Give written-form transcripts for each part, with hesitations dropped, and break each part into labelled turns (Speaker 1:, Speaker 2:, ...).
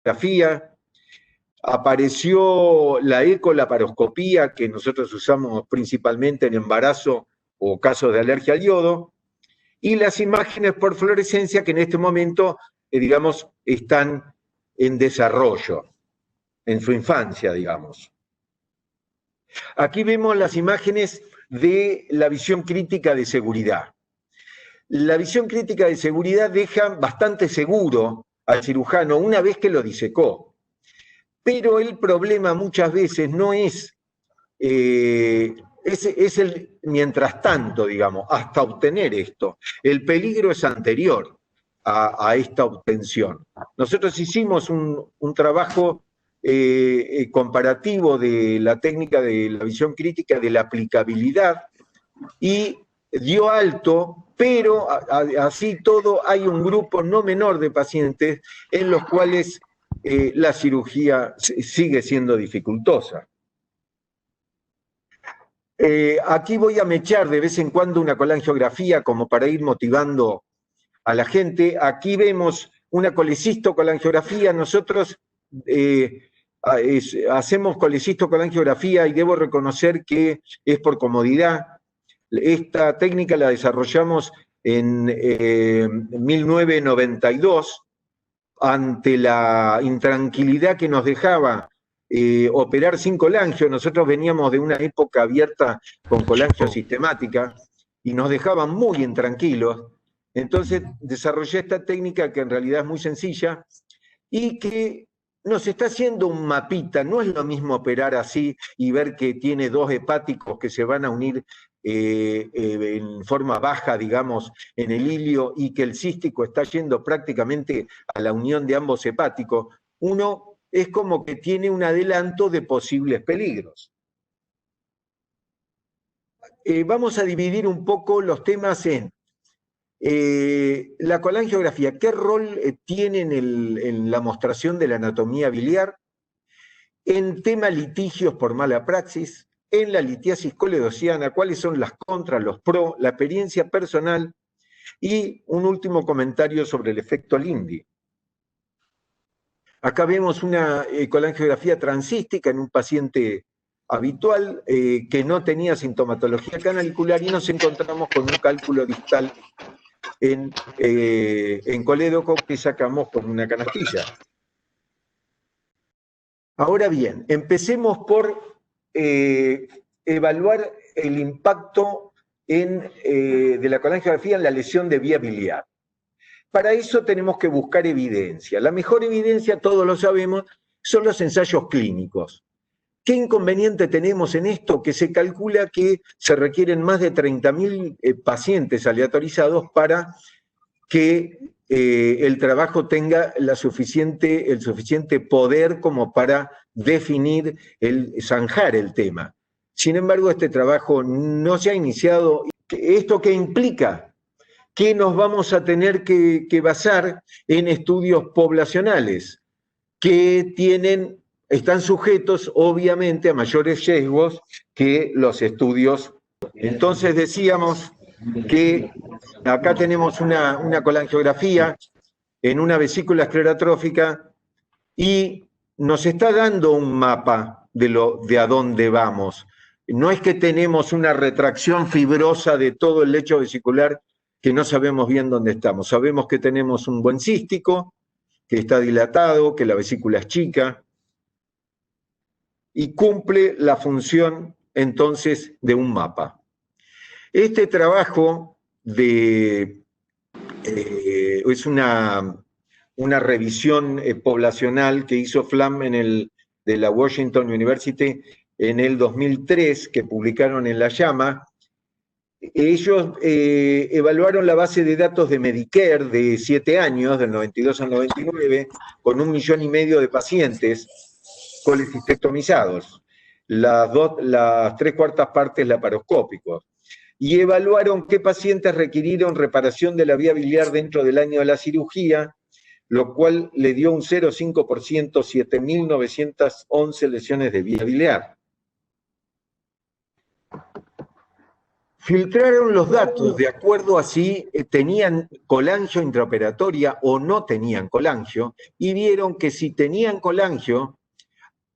Speaker 1: colangiografía, apareció la ecolaparoscopía, que nosotros usamos principalmente en embarazo o casos de alergia al yodo, y las imágenes por fluorescencia, que en este momento, digamos, están en desarrollo, en su infancia, digamos. Aquí vemos las imágenes de la visión crítica de seguridad. La visión crítica de seguridad deja bastante seguro al cirujano una vez que lo disecó. Pero el problema muchas veces no es el mientras tanto, digamos, hasta obtener esto. El peligro es anterior a esta obtención. Nosotros hicimos un trabajo comparativo de la técnica de la visión crítica, de la aplicabilidad, y dio alto, pero así todo hay un grupo no menor de pacientes en los cuales la cirugía sigue siendo dificultosa. Aquí voy a mechar de vez en cuando una colangiografía como para ir motivando a la gente. Aquí vemos una colecistocolangiografía. Nosotros hacemos colecistocolangiografía y debo reconocer que es por comodidad. Esta técnica la desarrollamos en 1992 ante la intranquilidad que nos dejaba operar sin colangio. Nosotros veníamos de una época abierta con colangio sistemática y nos dejaban muy intranquilos. Entonces desarrollé esta técnica que en realidad es muy sencilla y que nos está haciendo un mapita. No es lo mismo operar así y ver que tiene dos hepáticos que se van a unir en forma baja, digamos, en el ilio, y que el cístico está yendo prácticamente a la unión de ambos hepáticos. Uno es como que tiene un adelanto de posibles peligros. Vamos a dividir un poco los temas en la colangiografía. ¿Qué rol tiene en la mostración de la anatomía biliar? En tema litigios por mala praxis, en la litiasis coledociana, cuáles son las contras, los pros, la experiencia personal, y un último comentario sobre el efecto Lindy. Acá vemos una colangiografía transística en un paciente habitual que no tenía sintomatología canalicular, y nos encontramos con un cálculo distal en colédoco que sacamos con una canastilla. Ahora bien, empecemos por evaluar el impacto de la colangiografía en la lesión de vía biliar. Para eso tenemos que buscar evidencia. La mejor evidencia, todos lo sabemos, son los ensayos clínicos. ¿Qué inconveniente tenemos en esto? Que se calcula que se requieren más de 30.000 pacientes aleatorizados para que el trabajo tenga el suficiente poder como para definir, zanjar el tema. Sin embargo, este trabajo no se ha iniciado. ¿Esto qué implica? Que nos vamos a tener que basar en estudios poblacionales que están sujetos, obviamente, a mayores riesgos que los estudios. Entonces decíamos que acá tenemos una colangiografía en una vesícula esclerotrófica y nos está dando un mapa de a dónde vamos. No es que tenemos una retracción fibrosa de todo el lecho vesicular que no sabemos bien dónde estamos. Sabemos que tenemos un buen cístico, que está dilatado, que la vesícula es chica, y cumple la función entonces de un mapa. Este trabajo es una revisión poblacional que hizo Flam de la Washington University en el 2003, que publicaron en La Llama. Ellos evaluaron la base de datos de Medicare de 7 años, del 92 al 99, con 1,5 millones de pacientes colecistectomizados, las 3/4 partes laparoscópicos, y evaluaron qué pacientes requirieron reparación de la vía biliar dentro del año de la cirugía, lo cual le dio un 0,5%, 7.911 lesiones de vía biliar. Filtraron los datos de acuerdo a si tenían colangio intraoperatoria o no tenían colangio, y vieron que si tenían colangio,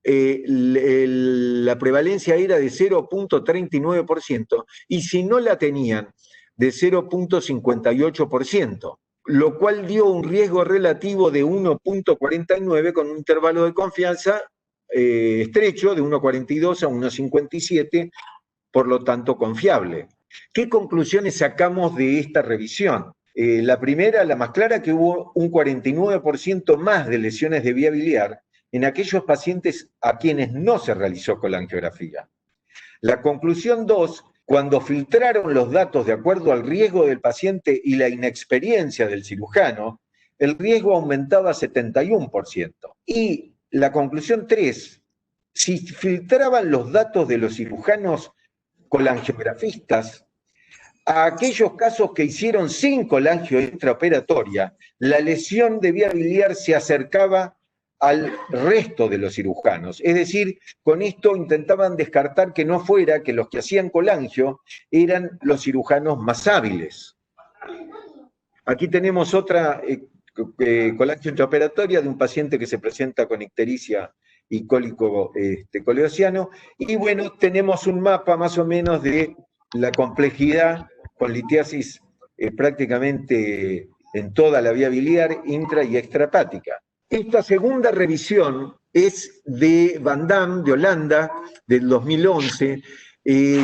Speaker 1: la prevalencia era de 0,39%, y si no la tenían, de 0,58%, lo cual dio un riesgo relativo de 1,49 con un intervalo de confianza estrecho de 1,42 a 1,57, por lo tanto confiable. ¿Qué conclusiones sacamos de esta revisión? La primera, la más clara, que hubo un 49% más de lesiones de vía biliar en aquellos pacientes a quienes no se realizó colangiografía. La conclusión 2, cuando filtraron los datos de acuerdo al riesgo del paciente y la inexperiencia del cirujano, el riesgo aumentaba 71%. Y la conclusión 3, si filtraban los datos de los cirujanos colangiografistas, a aquellos casos que hicieron sin colangio intraoperatoria, la lesión de vía biliar se acercaba al resto de los cirujanos. Es decir, con esto intentaban descartar que no fuera que los que hacían colangio eran los cirujanos más hábiles. Aquí tenemos otra colangio intraoperatoria de un paciente que se presenta con ictericia y cólico coleociano, y bueno, tenemos un mapa más o menos de la complejidad con litiasis prácticamente en toda la vía biliar, intra y extrahepática. Esta segunda revisión es de Van Damme, de Holanda, del 2011,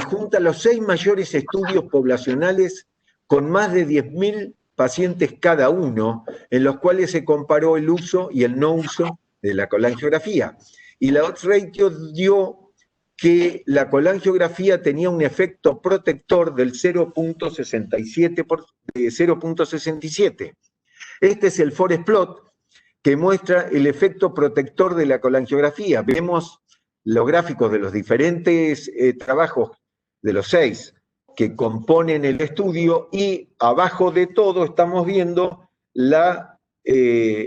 Speaker 1: junta los 6 mayores estudios poblacionales con más de 10.000 pacientes cada uno, en los cuales se comparó el uso y el no uso de la colangiografía. Y la odds ratio dio que la colangiografía tenía un efecto protector del 0,67. Este es el forest plot que muestra el efecto protector de la colangiografía. Vemos los gráficos de los diferentes trabajos de los 6 que componen el estudio, y abajo de todo estamos viendo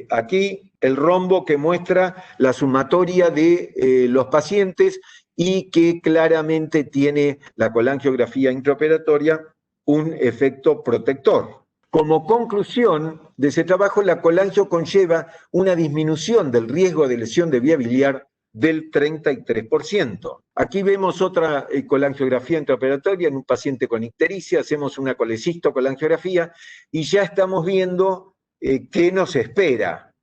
Speaker 1: aquí el rombo que muestra la sumatoria de los pacientes, y que claramente tiene la colangiografía intraoperatoria un efecto protector. Como conclusión de ese trabajo, la colangio conlleva una disminución del riesgo de lesión de vía biliar del 33%. Aquí vemos otra colangiografía intraoperatoria en un paciente con ictericia, hacemos una colecistocolangiografía y ya estamos viendo qué nos espera.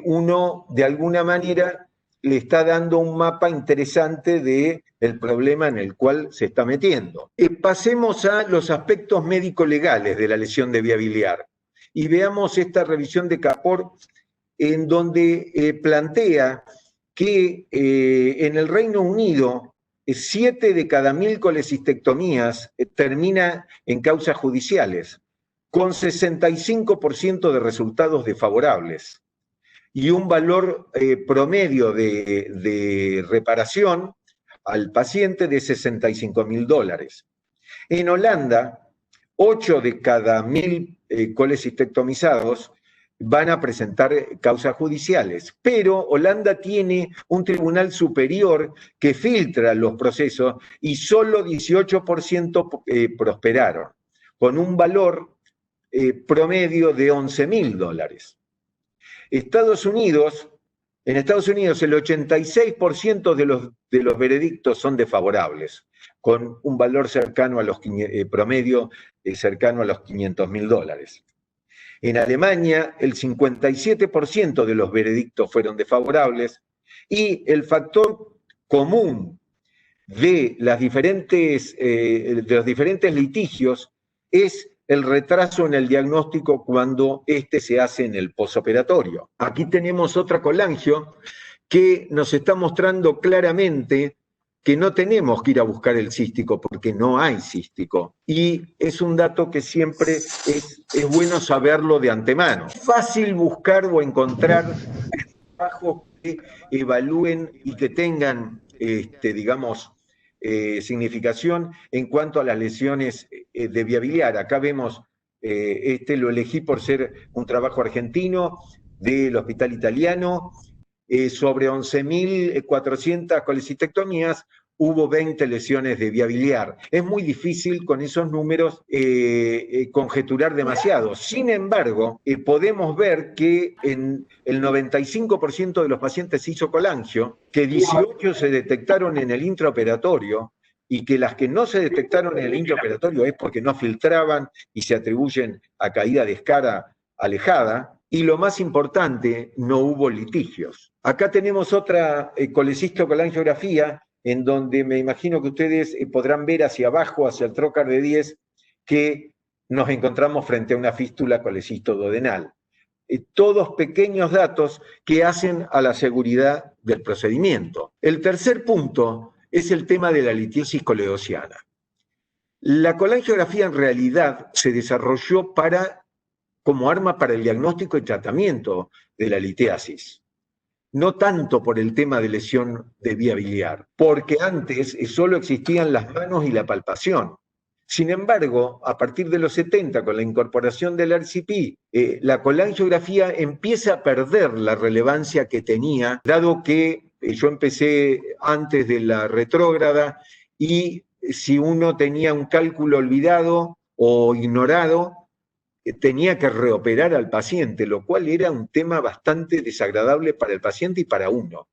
Speaker 1: Uno, de alguna manera, le está dando un mapa interesante del problema en el cual se está metiendo. Pasemos a los aspectos médico-legales de la lesión de vía biliar y veamos esta revisión de Kapor, en donde plantea que en el Reino Unido 7 de cada 1.000 colecistectomías termina en causas judiciales, con 65% de resultados desfavorables y un valor promedio de reparación al paciente de $65.000. En Holanda, 8 de cada 1.000 colecistectomizados van a presentar causas judiciales, pero Holanda tiene un tribunal superior que filtra los procesos y solo 18% prosperaron, con un valor promedio de $11.000. En Estados Unidos el 86% de los veredictos son desfavorables, con un valor cercano a los promedio cercano a los $500.000. En Alemania, el 57% de los veredictos fueron desfavorables, y el factor común de los diferentes litigios es el retraso en el diagnóstico cuando se hace en el posoperatorio. Aquí tenemos otra colangio que nos está mostrando claramente que no tenemos que ir a buscar el cístico porque no hay cístico. Y es un dato que siempre es bueno saberlo de antemano. Es fácil buscar o encontrar trabajos que evalúen y que tengan, significación en cuanto a las lesiones de vía biliar. Acá vemos, lo elegí por ser un trabajo argentino del Hospital Italiano, sobre 11.400 colecistectomías, hubo 20 lesiones de vía biliar. Es muy difícil con esos números conjeturar demasiado. Sin embargo, podemos ver que en el 95% de los pacientes isocolangio, que 18 se detectaron en el intraoperatorio, y que las que no se detectaron en el intraoperatorio es porque no filtraban y se atribuyen a caída de escara alejada, y lo más importante, no hubo litigios. Acá tenemos otra colecistocolangiografía en donde me imagino que ustedes podrán ver hacia abajo, hacia el trocar de 10, que nos encontramos frente a una fístula colecisto-duodenal. Todos pequeños datos que hacen a la seguridad del procedimiento. El tercer punto es el tema de la litiosis coledociana. La colangiografía en realidad se desarrolló como arma para el diagnóstico y tratamiento de la litiasis. No tanto por el tema de lesión de vía biliar, porque antes solo existían las manos y la palpación. Sin embargo, a partir de los 70, con la incorporación del RCP, la colangiografía empieza a perder la relevancia que tenía, dado que yo empecé antes de la retrógrada y si uno tenía un cálculo olvidado o ignorado, tenía que reoperar al paciente, lo cual era un tema bastante desagradable para el paciente y para uno.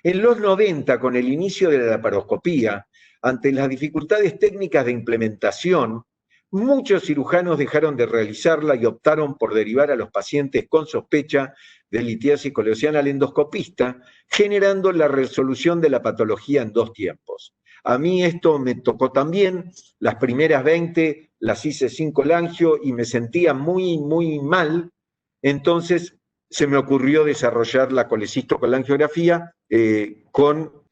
Speaker 1: En los 90, con el inicio de la laparoscopía, ante las dificultades técnicas de implementación, muchos cirujanos dejaron de realizarla y optaron por derivar a los pacientes con sospecha de litiasis coledociana al endoscopista, generando la resolución de la patología en 2 tiempos. A mí esto me tocó también, las primeras 20 las hice sin colangio y me sentía muy, muy mal, entonces se me ocurrió desarrollar la colecistocolangiografía con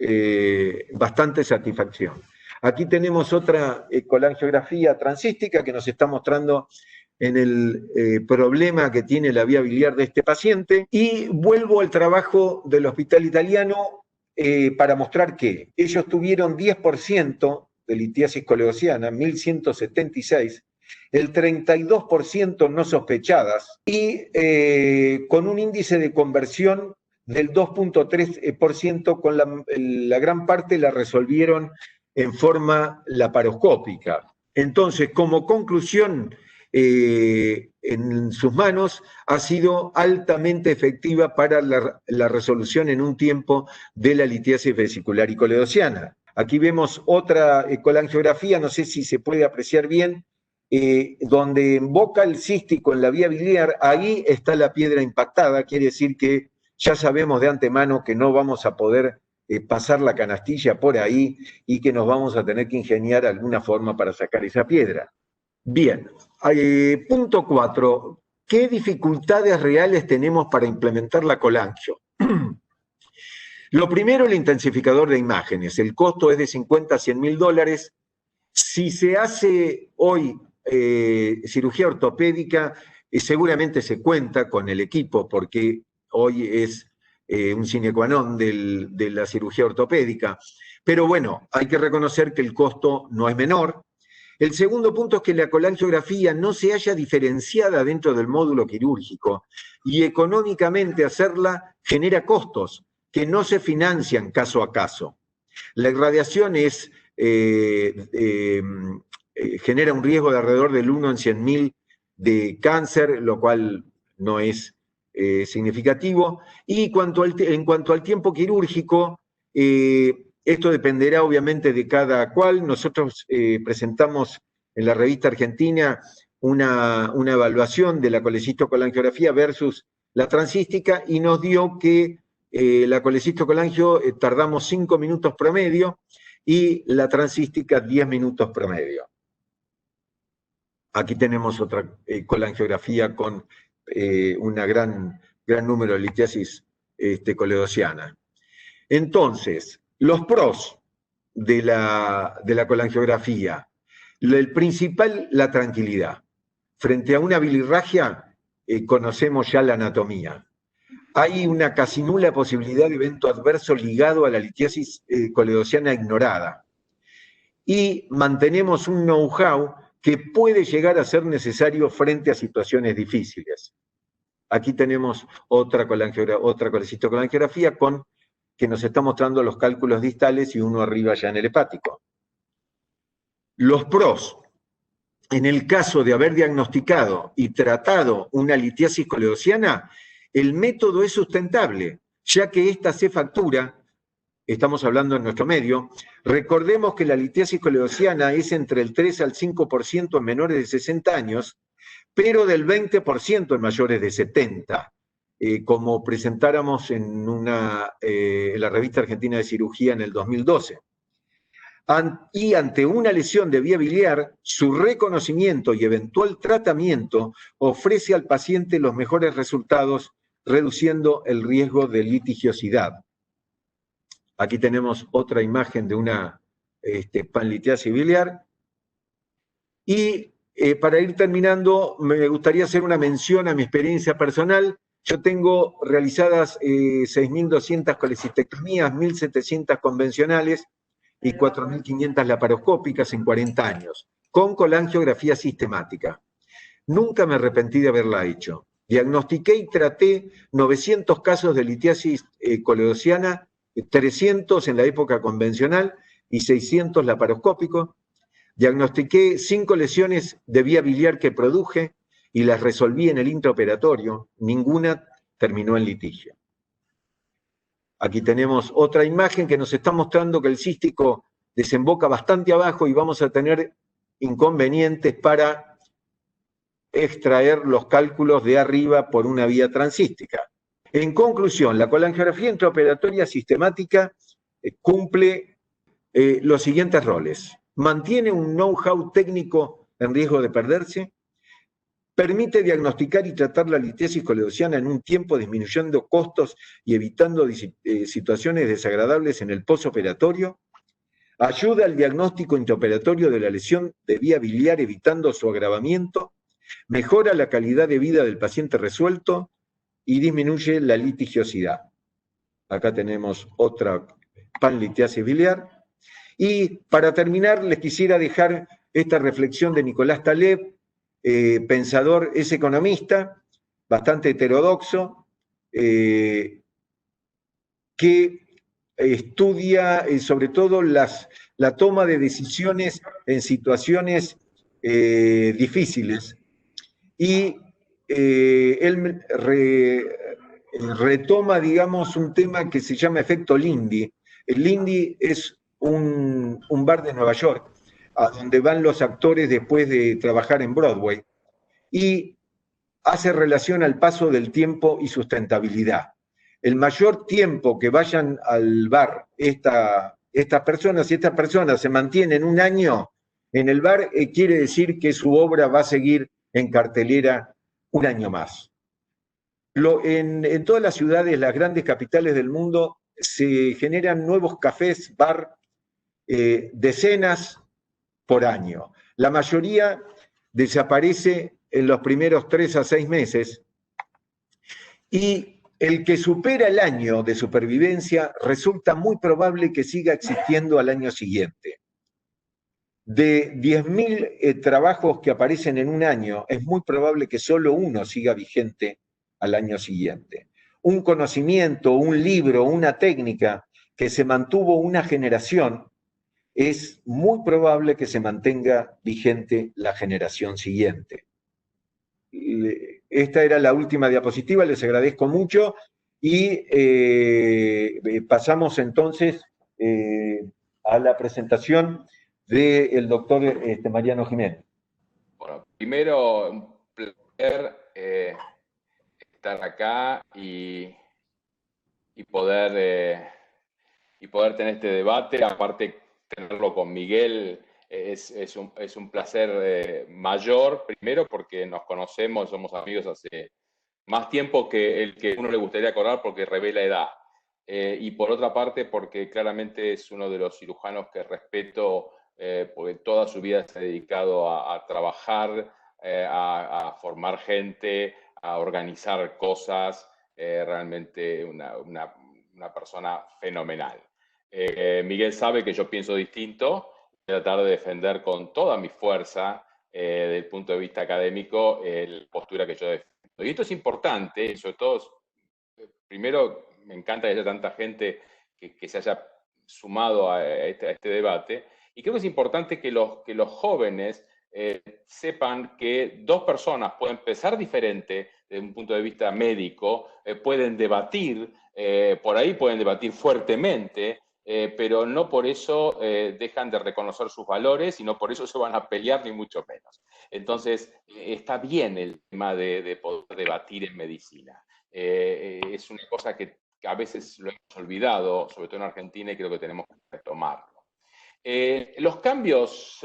Speaker 1: bastante satisfacción. Aquí tenemos otra colangiografía transística que nos está mostrando en el problema que tiene la vía biliar de este paciente, y vuelvo al trabajo del Hospital Italiano para mostrar que ellos tuvieron 10% de litiasis coledociana, 1176, el 32% no sospechadas y con un índice de conversión del 2.3%, con la gran parte la resolvieron en forma laparoscópica. Entonces, como conclusión, en sus manos ha sido altamente efectiva para la resolución en un tiempo de la litiasis vesicular y coledociana. Aquí vemos otra colangiografía, no sé si se puede apreciar bien, donde emboca el cístico en la vía biliar, ahí está la piedra impactada, quiere decir que ya sabemos de antemano que no vamos a poder pasar la canastilla por ahí y que nos vamos a tener que ingeniar alguna forma para sacar esa piedra. Bien, punto 4. ¿Qué dificultades reales tenemos para implementar la colangio? Lo primero, el intensificador de imágenes. El costo es de 50 a 100 mil dólares. Si se hace hoy cirugía ortopédica, seguramente se cuenta con el equipo, porque hoy es un sine qua non de la cirugía ortopédica. Pero bueno, hay que reconocer que el costo no es menor. El segundo punto es que la colangiografía no se haya diferenciada dentro del módulo quirúrgico y económicamente hacerla genera costos que no se financian caso a caso. La irradiación genera un riesgo de alrededor del 1 en 100.000 de cáncer, lo cual no es significativo. Y en cuanto al tiempo quirúrgico, esto dependerá obviamente de cada cual. Nosotros presentamos en la revista argentina una evaluación de la colecistocolangiografía versus la transística y nos dio que la colecistocolangio tardamos 5 minutos promedio y la transística 10 minutos promedio. Aquí tenemos otra colangiografía con una gran número de litiasis coledociana. Entonces, los pros de la colangiografía. El principal, la tranquilidad. Frente a una bilirragia, conocemos ya la anatomía. Hay una casi nula posibilidad de evento adverso ligado a la litiasis coledociana ignorada. Y mantenemos un know-how que puede llegar a ser necesario frente a situaciones difíciles. Aquí tenemos otra colecistocolangiografía con que nos está mostrando los cálculos distales y uno arriba ya en el hepático. Los pros, en el caso de haber diagnosticado y tratado una litiasis coledociana, el método es sustentable, ya que esta se factura, estamos hablando en nuestro medio, recordemos que la litiasis coledociana es entre el 3 al 5% en menores de 60 años, pero del 20% en mayores de 70, como presentáramos en la Revista Argentina de Cirugía en el 2012. Y ante una lesión de vía biliar, su reconocimiento y eventual tratamiento ofrece al paciente los mejores resultados, reduciendo el riesgo de litigiosidad. Aquí tenemos otra imagen de una panlitiasis biliar. Y para ir terminando, me gustaría hacer una mención a mi experiencia personal. Yo tengo realizadas 6.200 colecistectomías, 1.700 convencionales y 4.500 laparoscópicas en 40 años, con colangiografía sistemática. Nunca me arrepentí de haberla hecho. Diagnostiqué y traté 900 casos de litiasis coledociana, 300 en la época convencional y 600 laparoscópicos. Diagnostiqué 5 lesiones de vía biliar que produje y las resolví en el intraoperatorio. Ninguna terminó en litigio. Aquí tenemos otra imagen que nos está mostrando que el cístico desemboca bastante abajo y vamos a tener inconvenientes para extraer los cálculos de arriba por una vía transística. En conclusión, la colangiografía intraoperatoria sistemática cumple los siguientes roles. Mantiene un know-how técnico en riesgo de perderse, permite diagnosticar y tratar la litiasis coledociana en un tiempo, disminuyendo costos y evitando situaciones desagradables en el postoperatorio, ayuda al diagnóstico intraoperatorio de la lesión de vía biliar evitando su agravamiento, mejora la calidad de vida del paciente resuelto y disminuye la litigiosidad. Acá tenemos otra panlitiasis biliar. Y para terminar, les quisiera dejar esta reflexión de Nicolás Taleb, pensador, es economista, bastante heterodoxo, que estudia sobre todo la toma de decisiones en situaciones difíciles. Y él retoma, digamos, un tema que se llama efecto Lindy. El Lindy es un bar de Nueva York, a donde van los actores después de trabajar en Broadway, y hace relación al paso del tiempo y sustentabilidad. El mayor tiempo que vayan al bar estas personas, si estas personas se mantienen un año en el bar, quiere decir que su obra va a seguir en cartelera un año más. En todas las ciudades, las grandes capitales del mundo, se generan nuevos cafés, bar, decenas por año. La mayoría desaparece en los primeros 3 a 6 meses y el que supera el año de supervivencia resulta muy probable que siga existiendo al año siguiente. De 10.000 trabajos que aparecen en un año, es muy probable que solo uno siga vigente al año siguiente. Un conocimiento, un libro, una técnica que se mantuvo una generación, es muy probable que se mantenga vigente la generación siguiente. Esta era la última diapositiva, les agradezco mucho y pasamos entonces a la presentación del doctor Mariano Jiménez.
Speaker 2: Bueno, primero, un placer estar acá y poder tener este debate. Aparte, tenerlo con Miguel es un placer mayor, primero porque nos conocemos, somos amigos hace más tiempo que el que uno le gustaría acordar porque revela edad. Y por otra parte, porque claramente es uno de los cirujanos que respeto, porque toda su vida se ha dedicado a trabajar, a formar gente, a organizar cosas, realmente una persona fenomenal. Miguel sabe que yo pienso distinto, voy a tratar de defender con toda mi fuerza, desde el punto de vista académico, la postura que yo defiendo. Y esto es importante, sobre todo, primero, me encanta que haya tanta gente que se haya sumado a este debate. Y creo que es importante que los jóvenes sepan que dos personas pueden pensar diferente desde un punto de vista médico, pueden debatir, por ahí pueden debatir fuertemente, pero no por eso dejan de reconocer sus valores y no por eso se van a pelear, ni mucho menos. Entonces, está bien el tema de poder debatir en medicina. Es una cosa que a veces lo hemos olvidado, sobre todo en Argentina, y creo que tenemos que retomarlo. Los cambios,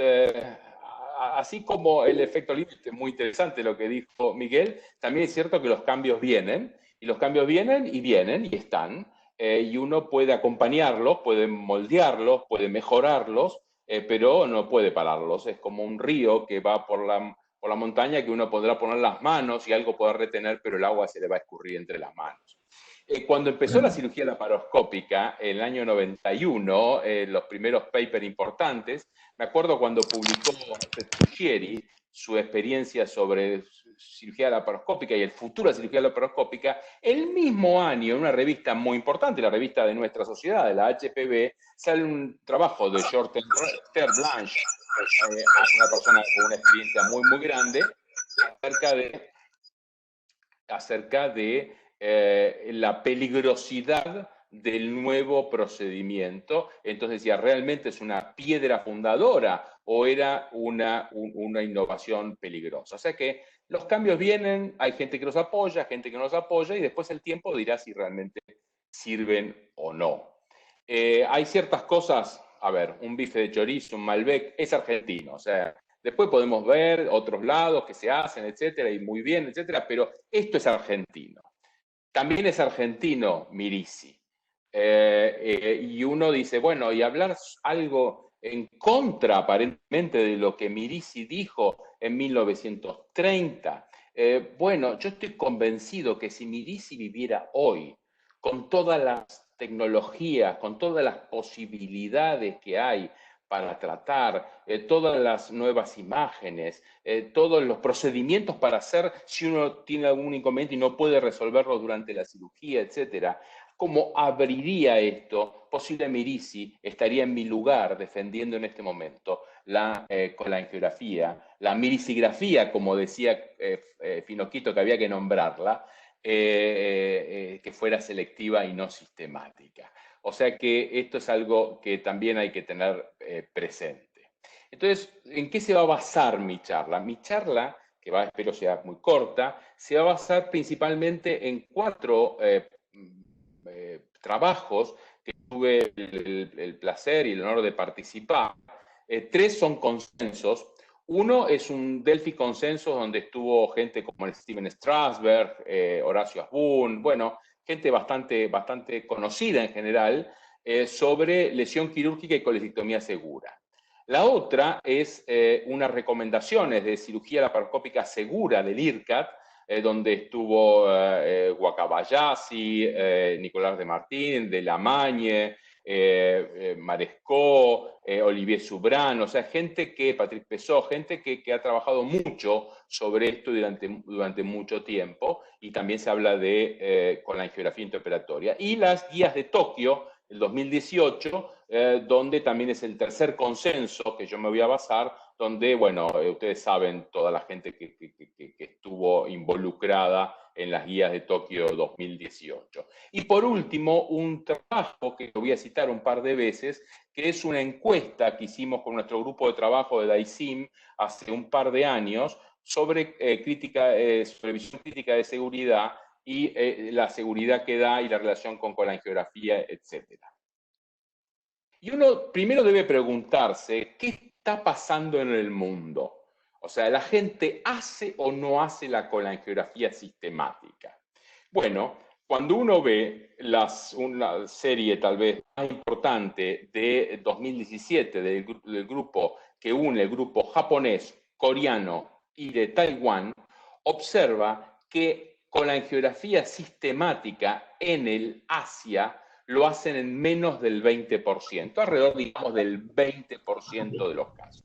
Speaker 2: así como el efecto límite, muy interesante lo que dijo Miguel, también es cierto que los cambios vienen, y los cambios vienen y están, y uno puede acompañarlos, puede moldearlos, puede mejorarlos, pero no puede pararlos. Es como un río que va por la montaña, que uno podrá poner las manos y algo podrá retener, pero el agua se le va a escurrir entre las manos. Cuando empezó la cirugía laparoscópica, en el año 91, los primeros papers importantes, me acuerdo cuando publicó Petruccieri su experiencia sobre cirugía laparoscópica y el futuro de cirugía laparoscópica, el mismo año, en una revista muy importante, la revista de nuestra sociedad, de la HPV, sale un trabajo de Georges Terblanche, una persona con una experiencia muy, muy grande, acerca de la peligrosidad del nuevo procedimiento. Entonces, ya realmente es una piedra fundadora o era una innovación peligrosa. O sea que los cambios vienen, hay gente que los apoya, gente que no los apoya, y después el tiempo dirá si realmente sirven o no. Hay ciertas cosas, a ver, un bife de chorizo, un Malbec, es argentino, o sea, después podemos ver otros lados que se hacen, etcétera, y muy bien, etcétera, pero esto es argentino. También es argentino Mirici. Y uno dice, bueno, y hablar algo en contra aparentemente de lo que Mirici dijo en 1930. Bueno, yo estoy convencido que si Mirici viviera hoy, con todas las tecnologías, con todas las posibilidades que hay para tratar, todas las nuevas imágenes, todos los procedimientos para hacer si uno tiene algún inconveniente y no puede resolverlo durante la cirugía, etcétera. ¿Cómo abriría esto? Posible Mirici estaría en mi lugar defendiendo en este momento la colangiografía, la miricigrafía, como decía Finoquito, que había que nombrarla, que fuera selectiva y no sistemática. O sea que esto es algo que también hay que tener presente. Entonces, ¿en qué se va a basar mi charla? Mi charla, que espero sea muy corta, se va a basar principalmente en 4 trabajos que tuve el placer y el honor de participar. 3 son consensos. Uno es un Delphi Consensus donde estuvo gente como el Steven Strasberg, Horacio Asbun, bueno, gente bastante conocida en general, sobre lesión quirúrgica y colecistectomía segura. La otra es unas recomendaciones de cirugía laparoscópica segura del IRCAD, donde estuvo Guacabayasi, Nicolás de Martín, de Lamagne, Marescó, Olivier Subran, o sea, gente que, Patrick Pesó, gente que ha trabajado mucho sobre esto durante mucho tiempo, y también se habla de colangiografía interoperatoria. Y las guías de Tokio, el 2018, donde también es el tercer consenso que yo me voy a basar, donde, bueno, ustedes saben, toda la gente que estuvo involucrada en las guías de Tokio 2018. Y por último, un trabajo que voy a citar un par de veces, que es una encuesta que hicimos con nuestro grupo de trabajo de DAICIM hace un par de años sobre visión crítica de seguridad y la seguridad que da y la relación con colangiografía, etc. Y uno primero debe preguntarse, ¿qué está pasando en el mundo? O sea, ¿la gente hace o no hace la colangiografía sistemática? Bueno, cuando uno ve una serie tal vez más importante de 2017 del grupo que une el grupo japonés, coreano y de Taiwán, observa que colangiografía sistemática en el Asia lo hacen en menos del 20%, alrededor, digamos, del 20% de los casos.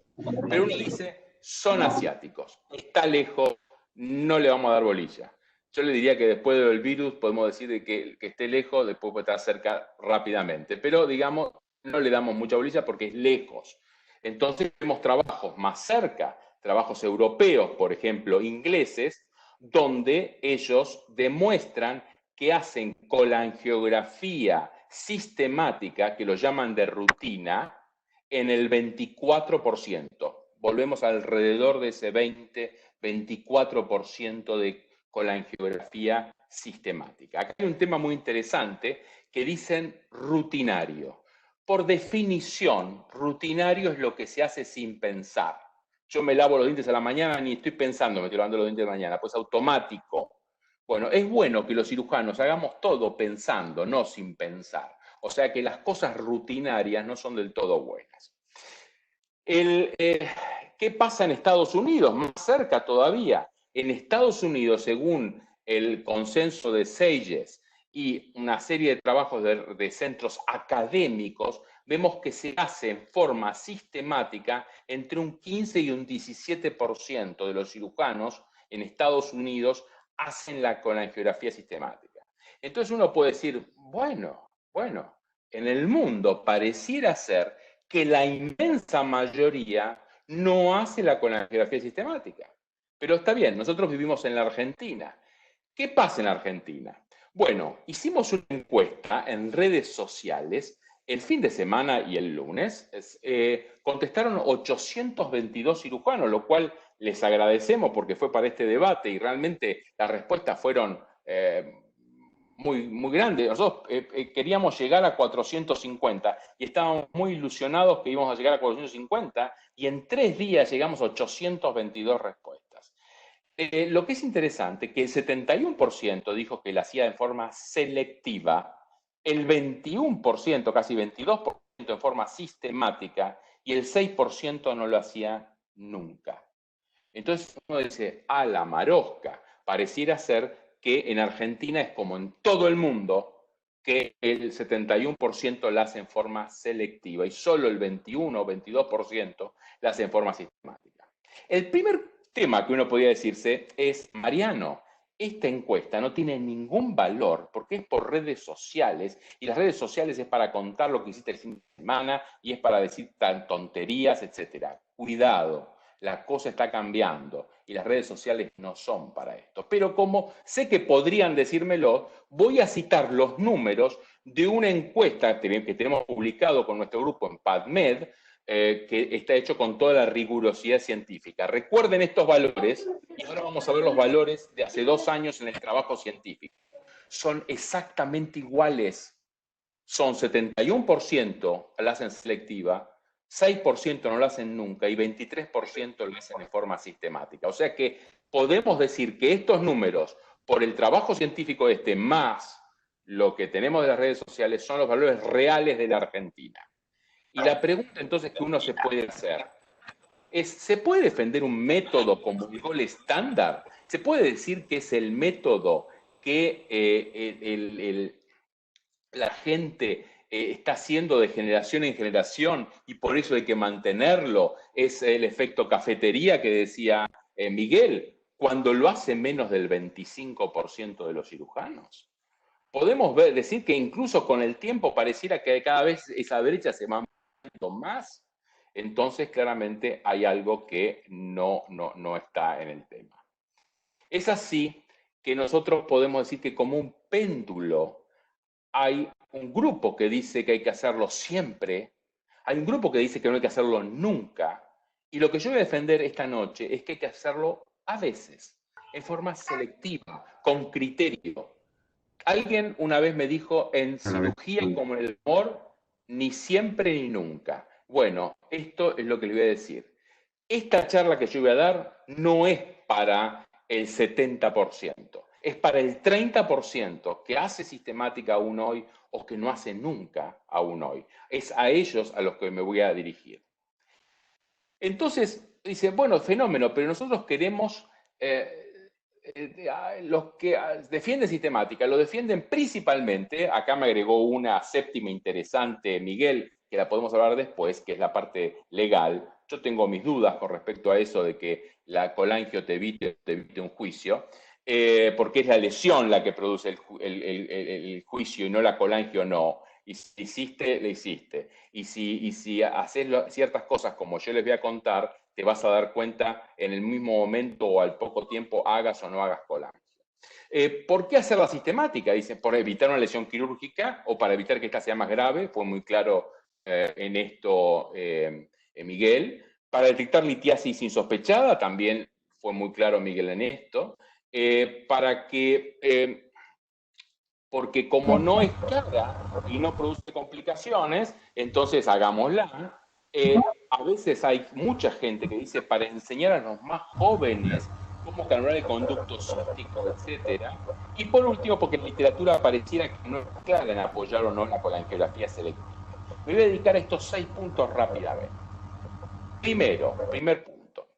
Speaker 2: Pero uno dice, son asiáticos, está lejos, no le vamos a dar bolilla. Yo le diría que después del virus podemos decir de que el que esté lejos después puede estar cerca rápidamente, pero digamos, no le damos mucha bolilla porque es lejos. Entonces tenemos trabajos más cerca, trabajos europeos, por ejemplo, ingleses, donde ellos demuestran que hacen colangiografía sistemática, que lo llaman de rutina, en el 24%. Volvemos alrededor de ese 24% de colangiografía sistemática. Acá hay un tema muy interesante que dicen rutinario. Por definición, rutinario es lo que se hace sin pensar. Yo me lavo los dientes a la mañana, ni estoy pensando, me estoy lavando los dientes a la mañana, pues automático. Bueno, es bueno que los cirujanos hagamos todo pensando, no sin pensar. O sea que las cosas rutinarias no son del todo buenas. ¿Qué pasa en Estados Unidos? Más cerca todavía. En Estados Unidos, según el consenso de SAGES y una serie de trabajos de centros académicos, vemos que se hace en forma sistemática entre un 15 y un 17% de los cirujanos en Estados Unidos hacen la colangiografía sistemática. Entonces uno puede decir, bueno, en el mundo pareciera ser que la inmensa mayoría no hace la colangiografía sistemática. Pero está bien, nosotros vivimos en la Argentina. ¿Qué pasa en la Argentina? Bueno, hicimos una encuesta en redes sociales el fin de semana y el lunes. Contestaron 822 cirujanos, lo cual les agradecemos porque fue para este debate y realmente las respuestas fueron muy grande. Nosotros queríamos llegar a 450 y estábamos muy ilusionados que íbamos a llegar a 450 y en 3 días llegamos a 822 respuestas. Lo que es interesante, que el 71% dijo que lo hacía en forma selectiva, el 21%, casi 22% en forma sistemática y el 6% no lo hacía nunca. Entonces uno dice, a la marosca, pareciera ser que en Argentina es como en todo el mundo, que el 71% la hace en forma selectiva y solo el 21 o 22% la hace en forma sistemática. El primer tema que uno podría decirse es, Mariano, esta encuesta no tiene ningún valor porque es por redes sociales y las redes sociales es para contar lo que hiciste el fin de semana y es para decir tonterías, etc. Cuidado. La cosa está cambiando y las redes sociales no son para esto. Pero como sé que podrían decírmelo, voy a citar los números de una encuesta que tenemos publicado con nuestro grupo en PubMed, que está hecho con toda la rigurosidad científica. Recuerden estos valores y ahora vamos a ver los valores de hace 2 años en el trabajo científico. Son exactamente iguales. Son 71% la hacen selectiva, 6% no lo hacen nunca y 23% lo hacen de forma sistemática. O sea que podemos decir que estos números, por el trabajo científico más lo que tenemos de las redes sociales, son los valores reales de la Argentina. Y la pregunta entonces que uno se puede hacer es, ¿se puede defender un método como el gol estándar? ¿Se puede decir que es el método que la gente está haciendo de generación en generación y por eso hay que mantenerlo? Es el efecto cafetería que decía Miguel, cuando lo hace menos del 25% de los cirujanos. Podemos decir que incluso con el tiempo pareciera que cada vez esa brecha se va más. Entonces claramente hay algo que no está en el tema. Es así que nosotros podemos decir que como un péndulo hay un grupo que dice que hay que hacerlo siempre, hay un grupo que dice que no hay que hacerlo nunca, y lo que yo voy a defender esta noche es que hay que hacerlo a veces, en forma selectiva, con criterio. Alguien una vez me dijo, en cirugía como en el amor, ni siempre ni nunca. Bueno, esto es lo que le voy a decir. Esta charla que yo voy a dar no es para el 70%, es para el 30% que hace sistemática aún hoy o que no hace nunca aún hoy. Es a ellos a los que me voy a dirigir. Entonces, dice, bueno, fenómeno, pero nosotros queremos, los que defienden sistemática, lo defienden principalmente, acá me agregó una séptima interesante, Miguel, que la podemos hablar después, que es la parte legal. Yo tengo mis dudas con respecto a eso de que la colangio te evite un juicio, porque es la lesión la que produce el juicio y no la colangio no. Y si hiciste, le hiciste. Y si haces ciertas cosas como yo les voy a contar, te vas a dar cuenta en el mismo momento o al poco tiempo, hagas o no hagas colangio. ¿Por qué hacerla sistemática? Dice, por evitar una lesión quirúrgica o para evitar que esta sea más grave. Fue muy claro en esto Miguel. Para detectar litiasis insospechada, también fue muy claro Miguel en esto. Porque como no es cara y no produce complicaciones, entonces hagámosla. A veces hay mucha gente que dice para enseñar a los más jóvenes cómo calcular el conducto cístico, etcétera. Y por último, porque en literatura pareciera que no es clara en apoyar o no la colangiografía selectiva. Me voy a dedicar a estos 6 puntos rápidamente. Primer punto.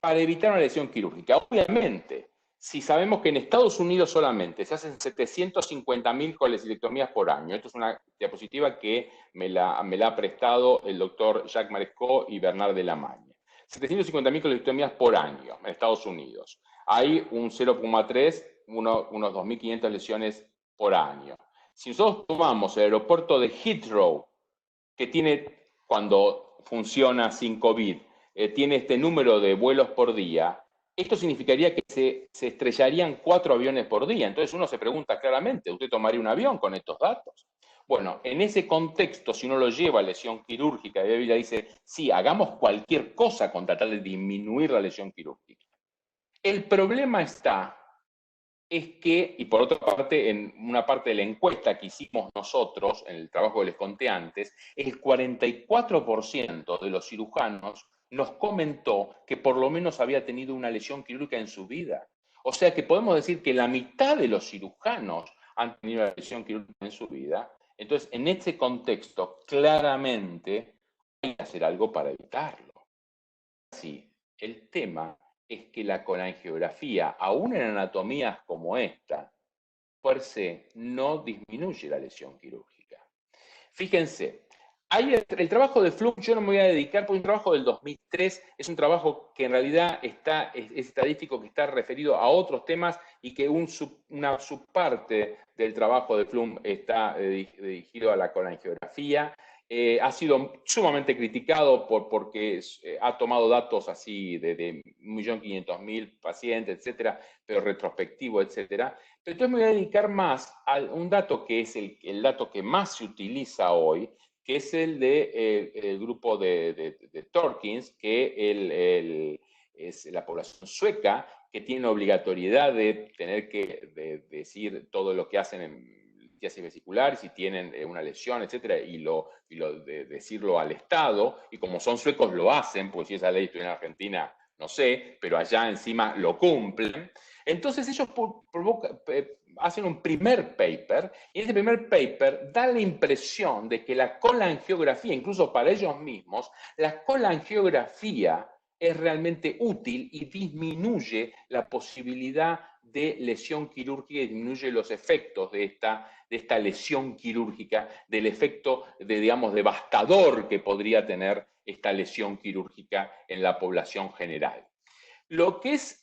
Speaker 2: Para evitar una lesión quirúrgica. Obviamente, si sabemos que en Estados Unidos solamente se hacen 750.000 colecilectomías por año, esto es una diapositiva que me la ha prestado el doctor Jacques Marescot y Bernard Delamagne. 750.000 colecilectomías por año en Estados Unidos. Hay un 0,3, unos 2.500 lesiones por año. Si nosotros tomamos el aeropuerto de Heathrow, que tiene, cuando funciona sin COVID, tiene este número de vuelos por día, esto significaría que se estrellarían 4 aviones por día. Entonces uno se pregunta claramente, ¿usted tomaría un avión con estos datos? Bueno, en ese contexto, si uno lo lleva a lesión quirúrgica, y ella dice, sí, hagamos cualquier cosa con tratar de disminuir la lesión quirúrgica. El problema es que, y por otra parte, en una parte de la encuesta que hicimos nosotros, en el trabajo que les conté antes, el 44% de los cirujanos nos comentó que por lo menos había tenido una lesión quirúrgica en su vida. O sea que podemos decir que la mitad de los cirujanos han tenido una lesión quirúrgica en su vida. Entonces, en este contexto, claramente hay que hacer algo para evitarlo. Sí, el tema es que la colangiografía, aún en anatomías como esta, per se no disminuye la lesión quirúrgica. Fíjense, el trabajo de Flum, yo no me voy a dedicar, porque es un trabajo del 2003, es un trabajo que en realidad es estadístico, que está referido a otros temas y que una subparte del trabajo de Flum está dirigido a la colangiografía. Ha sido sumamente criticado porque ha tomado datos así de 1.500.000 pacientes, etcétera, pero retrospectivo, etcétera. Pero entonces me voy a dedicar más a un dato que es el dato que más se utiliza hoy, que es el del grupo de Torkins, que es la población sueca, que tiene obligatoriedad de tener que decir todo lo que hacen en litiasis vesicular, si tienen una lesión, etcétera, y decirlo al Estado, y como son suecos lo hacen, pues si esa ley estuviera en Argentina, no sé, pero allá encima lo cumplen. Entonces ellos hacen un primer paper, y ese primer paper da la impresión de que la colangiografía, incluso para ellos mismos, la colangiografía es realmente útil y disminuye la posibilidad de lesión quirúrgica y disminuye los efectos de esta lesión quirúrgica, del efecto digamos, devastador que podría tener esta lesión quirúrgica en la población general. Lo que es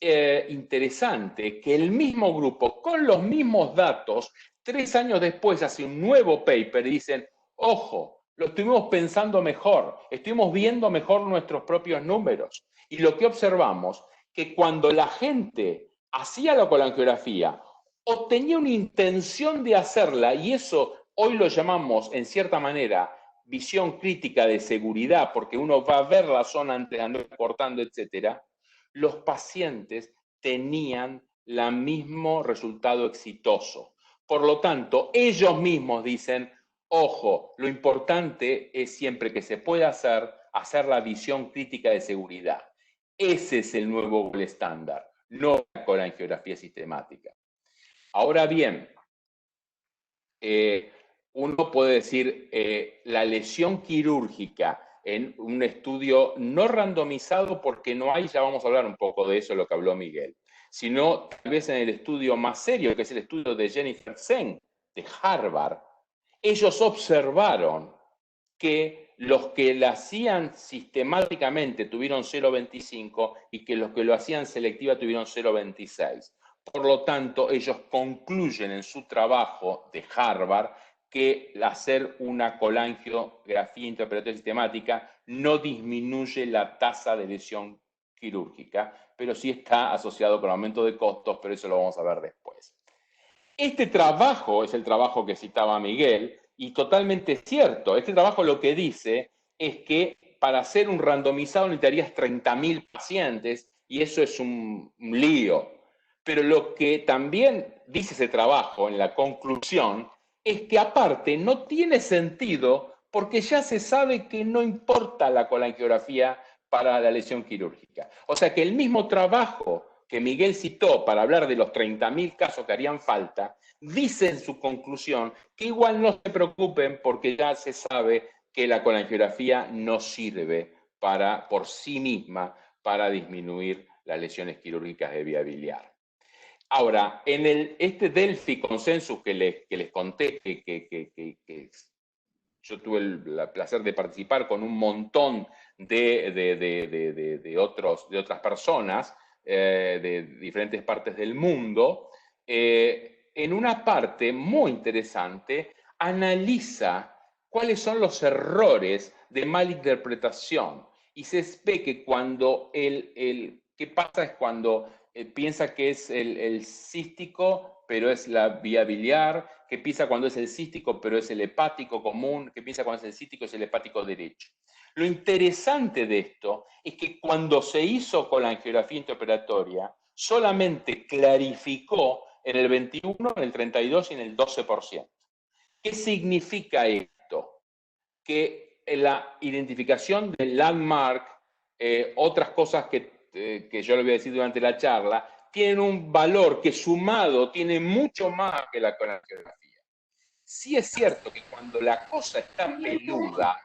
Speaker 2: interesante es que el mismo grupo, con los mismos datos, 3 años después hace un nuevo paper y dicen, ojo, lo estuvimos pensando mejor, estuvimos viendo mejor nuestros propios números. Y lo que observamos, que cuando la gente hacía la colangiografía o tenía una intención de hacerla, y eso hoy lo llamamos, en cierta manera, visión crítica de seguridad, porque uno va a ver la zona antes de andar cortando, etcétera, los pacientes tenían el mismo resultado exitoso. Por lo tanto, ellos mismos dicen, ojo, lo importante es siempre que se pueda hacer la visión crítica de seguridad. Ese es el nuevo gold estándar, no la colangiografía sistemática. Ahora bien, uno puede decir, la lesión quirúrgica en un estudio no randomizado, porque no hay, ya vamos a hablar un poco de eso, lo que habló Miguel, sino tal vez en el estudio más serio, que es el estudio de Jennifer Zeng, de Harvard. Ellos observaron que los que la hacían sistemáticamente tuvieron 0,25 y que los que lo hacían selectiva tuvieron 0,26. Por lo tanto, ellos concluyen en su trabajo de Harvard que hacer una colangiografía intraoperatoria sistemática no disminuye la tasa de lesión quirúrgica, pero sí está asociado con aumento de costos, pero eso lo vamos a ver después. Este trabajo es el trabajo que citaba Miguel, y totalmente cierto. Este trabajo lo que dice es que para hacer un randomizado necesitarías 30.000 pacientes, y eso es un lío. Pero lo que también dice ese trabajo en la conclusión es que aparte no tiene sentido porque ya se sabe que no importa la colangiografía para la lesión quirúrgica. O sea que el mismo trabajo que Miguel citó para hablar de los 30.000 casos que harían falta, dice en su conclusión que igual no se preocupen porque ya se sabe que la colangiografía no sirve por sí misma para disminuir las lesiones quirúrgicas de vía biliar. Ahora, en este Delphi Consensus que les conté, que yo tuve el placer de participar con un montón de otras personas de diferentes partes del mundo, en una parte muy interesante analiza cuáles son los errores de malinterpretación y se ve que cuando ¿qué pasa? Es cuando piensa que es el cístico, pero es la vía biliar, que piensa cuando es el cístico, pero es el hepático común, que piensa cuando es el cístico, es el hepático derecho. Lo interesante de esto es que cuando se hizo colangiografía intraoperatoria, solamente clarificó en el 21, en el 32 y en el 12%. ¿Qué significa esto? Que la identificación del landmark, otras cosas que yo le voy a decir durante la charla, tienen un valor que sumado tiene mucho más que la colangiografía. Sí es cierto que cuando la cosa está peluda,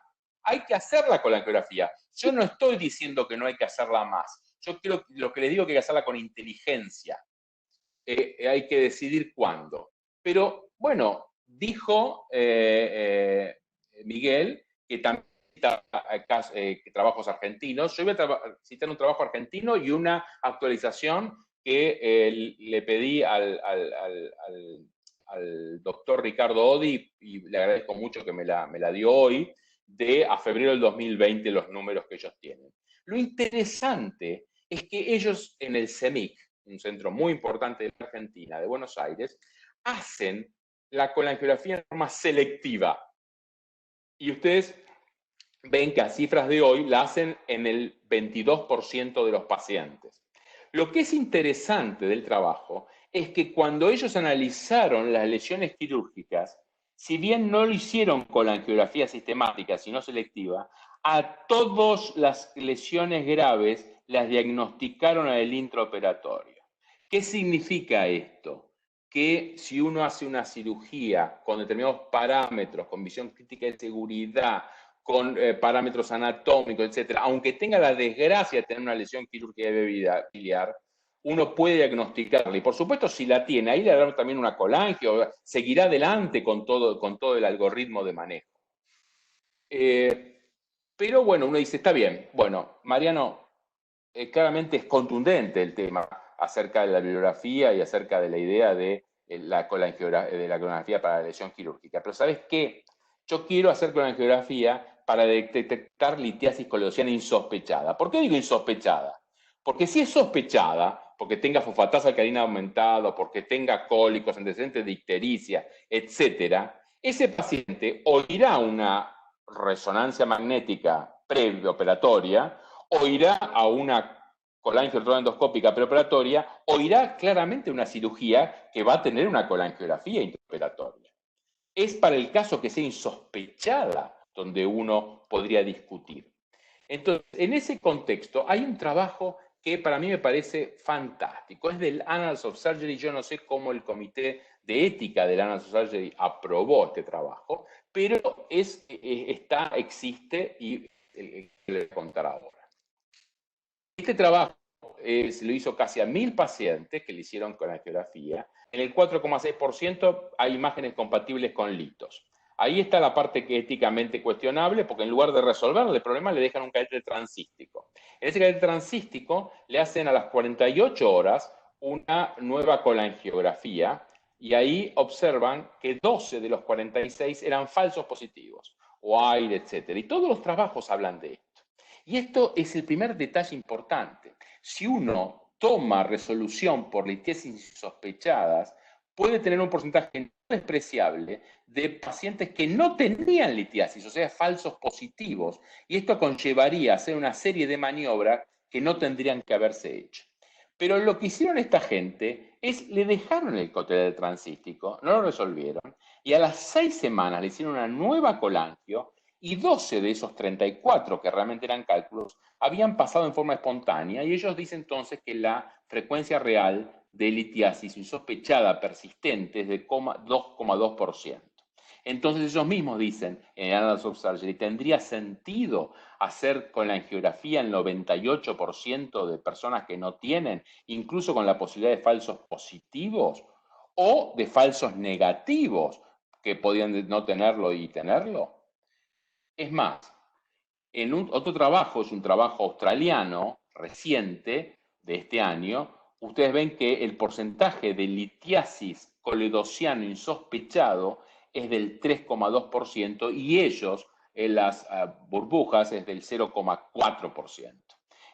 Speaker 2: hay que hacer la colangiografía. Yo no estoy diciendo que no hay que hacerla más. Yo creo, lo que le digo es que hay que hacerla con inteligencia. Hay que decidir cuándo. Pero bueno, dijo Miguel que también trabajos argentinos. Yo voy a citar un trabajo argentino y una actualización que le pedí al doctor Ricardo Odi, y le agradezco mucho que me la dio hoy, a febrero del 2020 los números que ellos tienen. Lo interesante es que ellos en el CEMIC, un centro muy importante de Argentina, de Buenos Aires, hacen la colangiografía de forma selectiva. Y ustedes ven que a cifras de hoy la hacen en el 22% de los pacientes. Lo que es interesante del trabajo es que cuando ellos analizaron las lesiones quirúrgicas, si bien no lo hicieron con la angiografía sistemática, sino selectiva, a todas las lesiones graves las diagnosticaron en el intraoperatorio. ¿Qué significa esto? Que si uno hace una cirugía con determinados parámetros, con visión crítica de seguridad, con parámetros anatómicos, etcétera, aunque tenga la desgracia de tener una lesión quirúrgica de biliar, uno puede diagnosticarla. Y por supuesto, si la tiene, ahí le darán también una colangio, seguirá adelante con todo el algoritmo de manejo. Pero bueno, uno dice, está bien. Bueno, Mariano, claramente es contundente el tema acerca de la bibliografía y acerca de la idea de la colangiografía para la lesión quirúrgica. Pero ¿sabes qué? Yo quiero hacer colangiografía para detectar litiasis coledociana insospechada. ¿Por qué digo insospechada? Porque si es sospechada, porque tenga fosfatasa alcalina aumentada, porque tenga cólicos, antecedentes de ictericia, etc., ese paciente o irá a una resonancia magnética preoperatoria, o irá a una colangiotroma endoscópica preoperatoria, o irá claramente a una cirugía que va a tener una colangiografía intraoperatoria. Es para el caso que sea insospechada donde uno podría discutir. Entonces, en ese contexto hay un trabajo que para mí me parece fantástico. Es del Annals of Surgery. Yo no sé cómo el comité de ética del Annals of Surgery aprobó este trabajo, pero existe y le voy a contar ahora. Este trabajo se lo hizo casi a 1.000 pacientes que le hicieron colangiografía. En el 4,6% hay imágenes compatibles con litos. Ahí está la parte que éticamente cuestionable, porque en lugar de resolverle el problema, le dejan un catéter transcístico. En ese catéter transcístico le hacen a las 48 horas una nueva colangiografía, y ahí observan que 12 de los 46 eran falsos positivos, o aire, etc. Y todos los trabajos hablan de esto. Y esto es el primer detalle importante. Si uno toma resolución por litiasis sospechadas, puede tener un porcentaje no despreciable de pacientes que no tenían litiasis, o sea, falsos positivos. Y esto conllevaría a hacer una serie de maniobras que no tendrían que haberse hecho. Pero lo que hicieron esta gente es, le dejaron el catéter transcístico, no lo resolvieron, y a las 6 semanas le hicieron una nueva colangio, y 12 de esos 34, que realmente eran cálculos, habían pasado en forma espontánea, y ellos dicen entonces que la frecuencia real de litiasis insospechada persistente es de 2,2%. Entonces ellos mismos dicen, en Annals of Surgery, ¿tendría sentido hacer con la angiografía el 98% de personas que no tienen, incluso con la posibilidad de falsos positivos o de falsos negativos que podían no tenerlo y tenerlo? Es más, en otro trabajo, es un trabajo australiano reciente de este año, ustedes ven que el porcentaje de litiasis coledociano insospechado es del 3,2% y ellos, en las burbujas, es del 0,4%.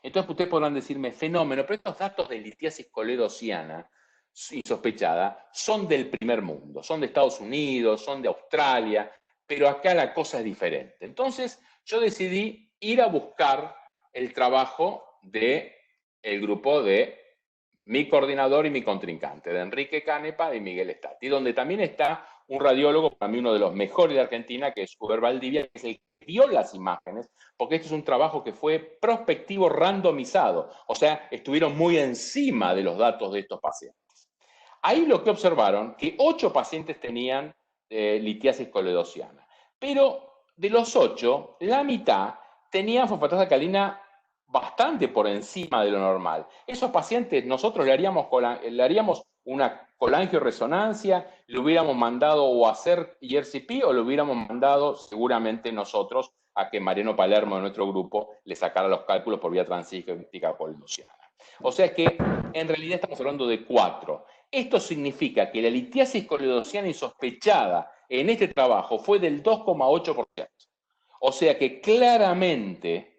Speaker 2: Entonces ustedes podrán decirme, fenómeno, pero estos datos de litiasis coledociana insospechada son del primer mundo, son de Estados Unidos, son de Australia, pero acá la cosa es diferente. Entonces, yo decidí ir a buscar el trabajo del grupo de mi coordinador y mi contrincante, de Enrique Canepa y Miguel Stati, donde también está un radiólogo, para mí uno de los mejores de Argentina, que es Huber Valdivia, que es el que vio las imágenes, porque esto es un trabajo que fue prospectivo randomizado, o sea, estuvieron muy encima de los datos de estos pacientes. Ahí lo que observaron, que 8 pacientes tenían litiasis coledociana, pero de los 8, la mitad tenían fosfatasa alcalina bastante por encima de lo normal. Esos pacientes nosotros le haríamos una colangioresonancia, le hubiéramos mandado o a hacer ERCP o le hubiéramos mandado seguramente nosotros a que Mariano Palermo de nuestro grupo le sacara los cálculos por vía transística coledociana. O sea que en realidad estamos hablando de 4. Esto significa que la litiasis coledociana insospechada en este trabajo fue del 2,8%. O sea que claramente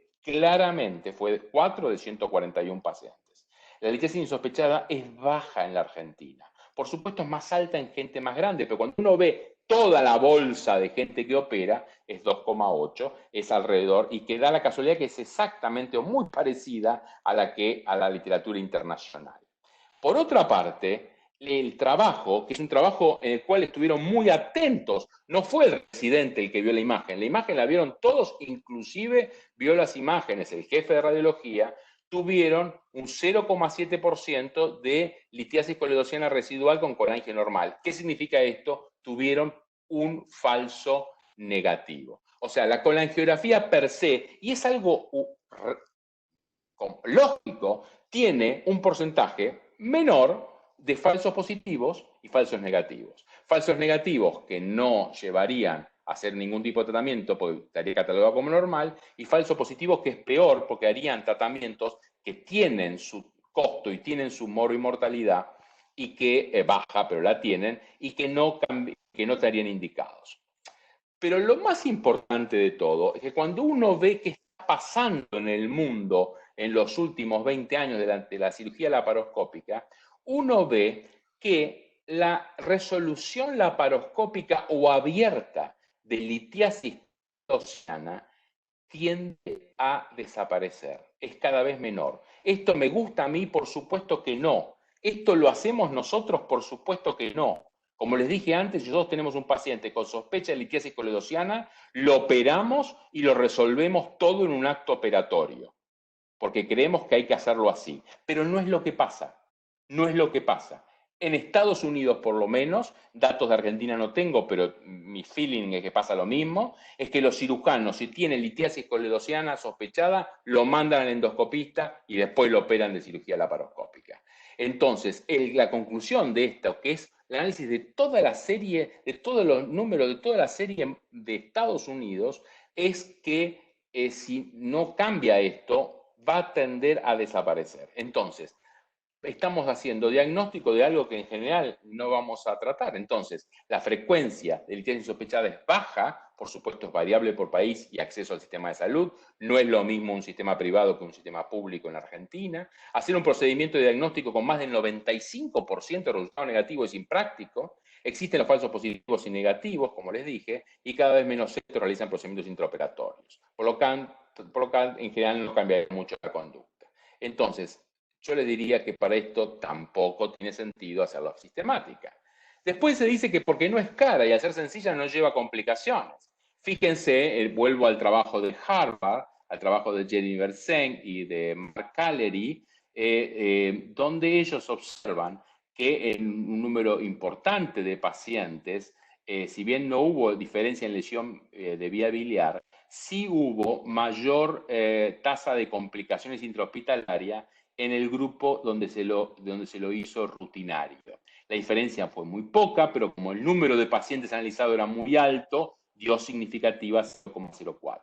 Speaker 2: fue de 4 de 141 pacientes. La litiasis insospechada es baja en la Argentina. Por supuesto es más alta en gente más grande, pero cuando uno ve toda la bolsa de gente que opera, es 2,8, es alrededor, y que da la casualidad que es exactamente o muy parecida a la literatura internacional. Por otra parte, el trabajo, que es un trabajo en el cual estuvieron muy atentos, no fue el residente el que vio la imagen la vieron todos, inclusive vio las imágenes, el jefe de radiología, tuvieron un 0,7% de litiasis coledociana residual con colangio normal. ¿Qué significa esto? Tuvieron un falso negativo. O sea, la colangiografía per se, y es algo lógico, tiene un porcentaje menor de falsos positivos y falsos negativos. Falsos negativos que no llevarían a hacer ningún tipo de tratamiento porque estaría catalogado como normal, y falsos positivos que es peor porque harían tratamientos que tienen su costo y tienen su mortalidad y que baja, pero la tienen, y que no estarían indicados. Pero lo más importante de todo es que cuando uno ve qué está pasando en el mundo en los últimos 20 años de la cirugía laparoscópica, uno ve que la resolución laparoscópica o abierta de litiasis coledociana tiende a desaparecer, es cada vez menor. ¿Esto me gusta a mí? Por supuesto que no. ¿Esto lo hacemos nosotros? Por supuesto que no. Como les dije antes, si nosotros tenemos un paciente con sospecha de litiasis coledociana, lo operamos y lo resolvemos todo en un acto operatorio, porque creemos que hay que hacerlo así. Pero no es lo que pasa. No es lo que pasa. En Estados Unidos, por lo menos, datos de Argentina no tengo, pero mi feeling es que pasa lo mismo, es que los cirujanos, si tienen litiasis coledociana sospechada, lo mandan al endoscopista y después lo operan de cirugía laparoscópica. Entonces, la conclusión de esto, que es el análisis de toda la serie, de todos los números, de toda la serie de Estados Unidos, es que si no cambia esto, va a tender a desaparecer. Entonces, estamos haciendo diagnóstico de algo que en general no vamos a tratar. Entonces, la frecuencia de litigios insospechados es baja, por supuesto es variable por país y acceso al sistema de salud, no es lo mismo un sistema privado que un sistema público en la Argentina. Hacer un procedimiento de diagnóstico con más del 95% de resultados negativos es impráctico. Existen los falsos positivos y negativos, como les dije, y cada vez menos centros realizan procedimientos intraoperatorios. Por lo que en general no cambia mucho la conducta. Entonces, yo le diría que para esto tampoco tiene sentido hacerlo sistemática. Después se dice que porque no es cara y al ser sencilla no lleva complicaciones. Fíjense, vuelvo al trabajo de Harvard, al trabajo de Jennifer Seng y de Mark Callery, donde ellos observan que en un número importante de pacientes, si bien no hubo diferencia en lesión de vía biliar, sí hubo mayor tasa de complicaciones intrahospitalarias en el grupo donde se lo hizo rutinario. La diferencia fue muy poca, pero como el número de pacientes analizados era muy alto, dio significativa 0,04.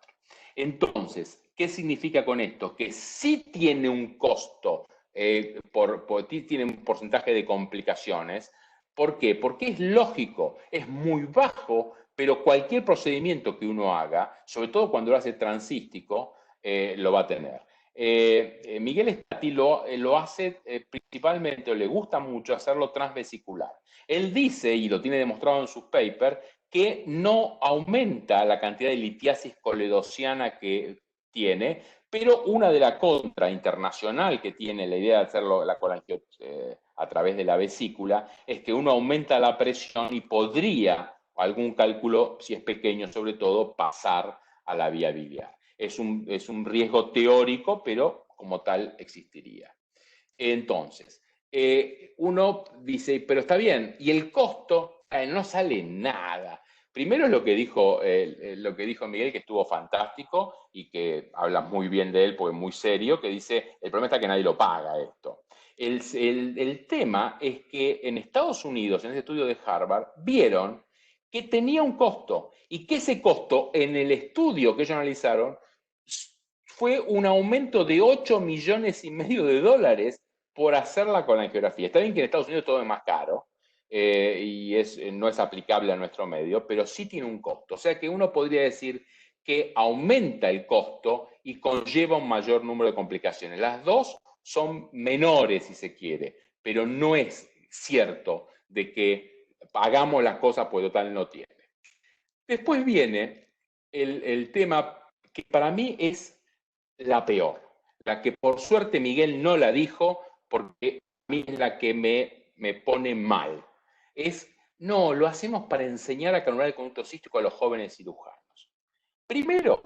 Speaker 2: Entonces, ¿qué significa con esto? Que sí tiene un costo, tiene un porcentaje de complicaciones. ¿Por qué? Porque es lógico, es muy bajo, pero cualquier procedimiento que uno haga, sobre todo cuando lo hace transístico, lo va a tener. Miguel Stati lo hace principalmente, o le gusta mucho hacerlo transvesicular. Él dice, y lo tiene demostrado en sus papers, que no aumenta la cantidad de litiasis coledociana que tiene, pero una de la contra internacional que tiene la idea de hacerlo la a través de la vesícula es que uno aumenta la presión y podría, algún cálculo, si es pequeño sobre todo, pasar a la vía biliar. Es un riesgo teórico, pero como tal existiría. Entonces, uno dice, pero está bien, y el costo no sale nada. Primero es lo que dijo Miguel, que estuvo fantástico y que habla muy bien de él, porque es muy serio, que dice, el problema está que nadie lo paga esto. El tema es que en Estados Unidos, en ese estudio de Harvard, vieron que tenía un costo y que ese costo en el estudio que ellos analizaron fue un aumento de 8 millones y medio de dólares por hacer la colangiografía. Está bien que en Estados Unidos todo es más caro y no es aplicable a nuestro medio, pero sí tiene un costo. O sea que uno podría decir que aumenta el costo y conlleva un mayor número de complicaciones. Las dos son menores, si se quiere, pero no es cierto de que hagamos las cosas pues total no tiene. Después viene el tema que para mí es la peor, la que por suerte Miguel no la dijo, porque a mí es la que me pone mal. No, lo hacemos para enseñar a canular el conducto cístico a los jóvenes cirujanos. Primero,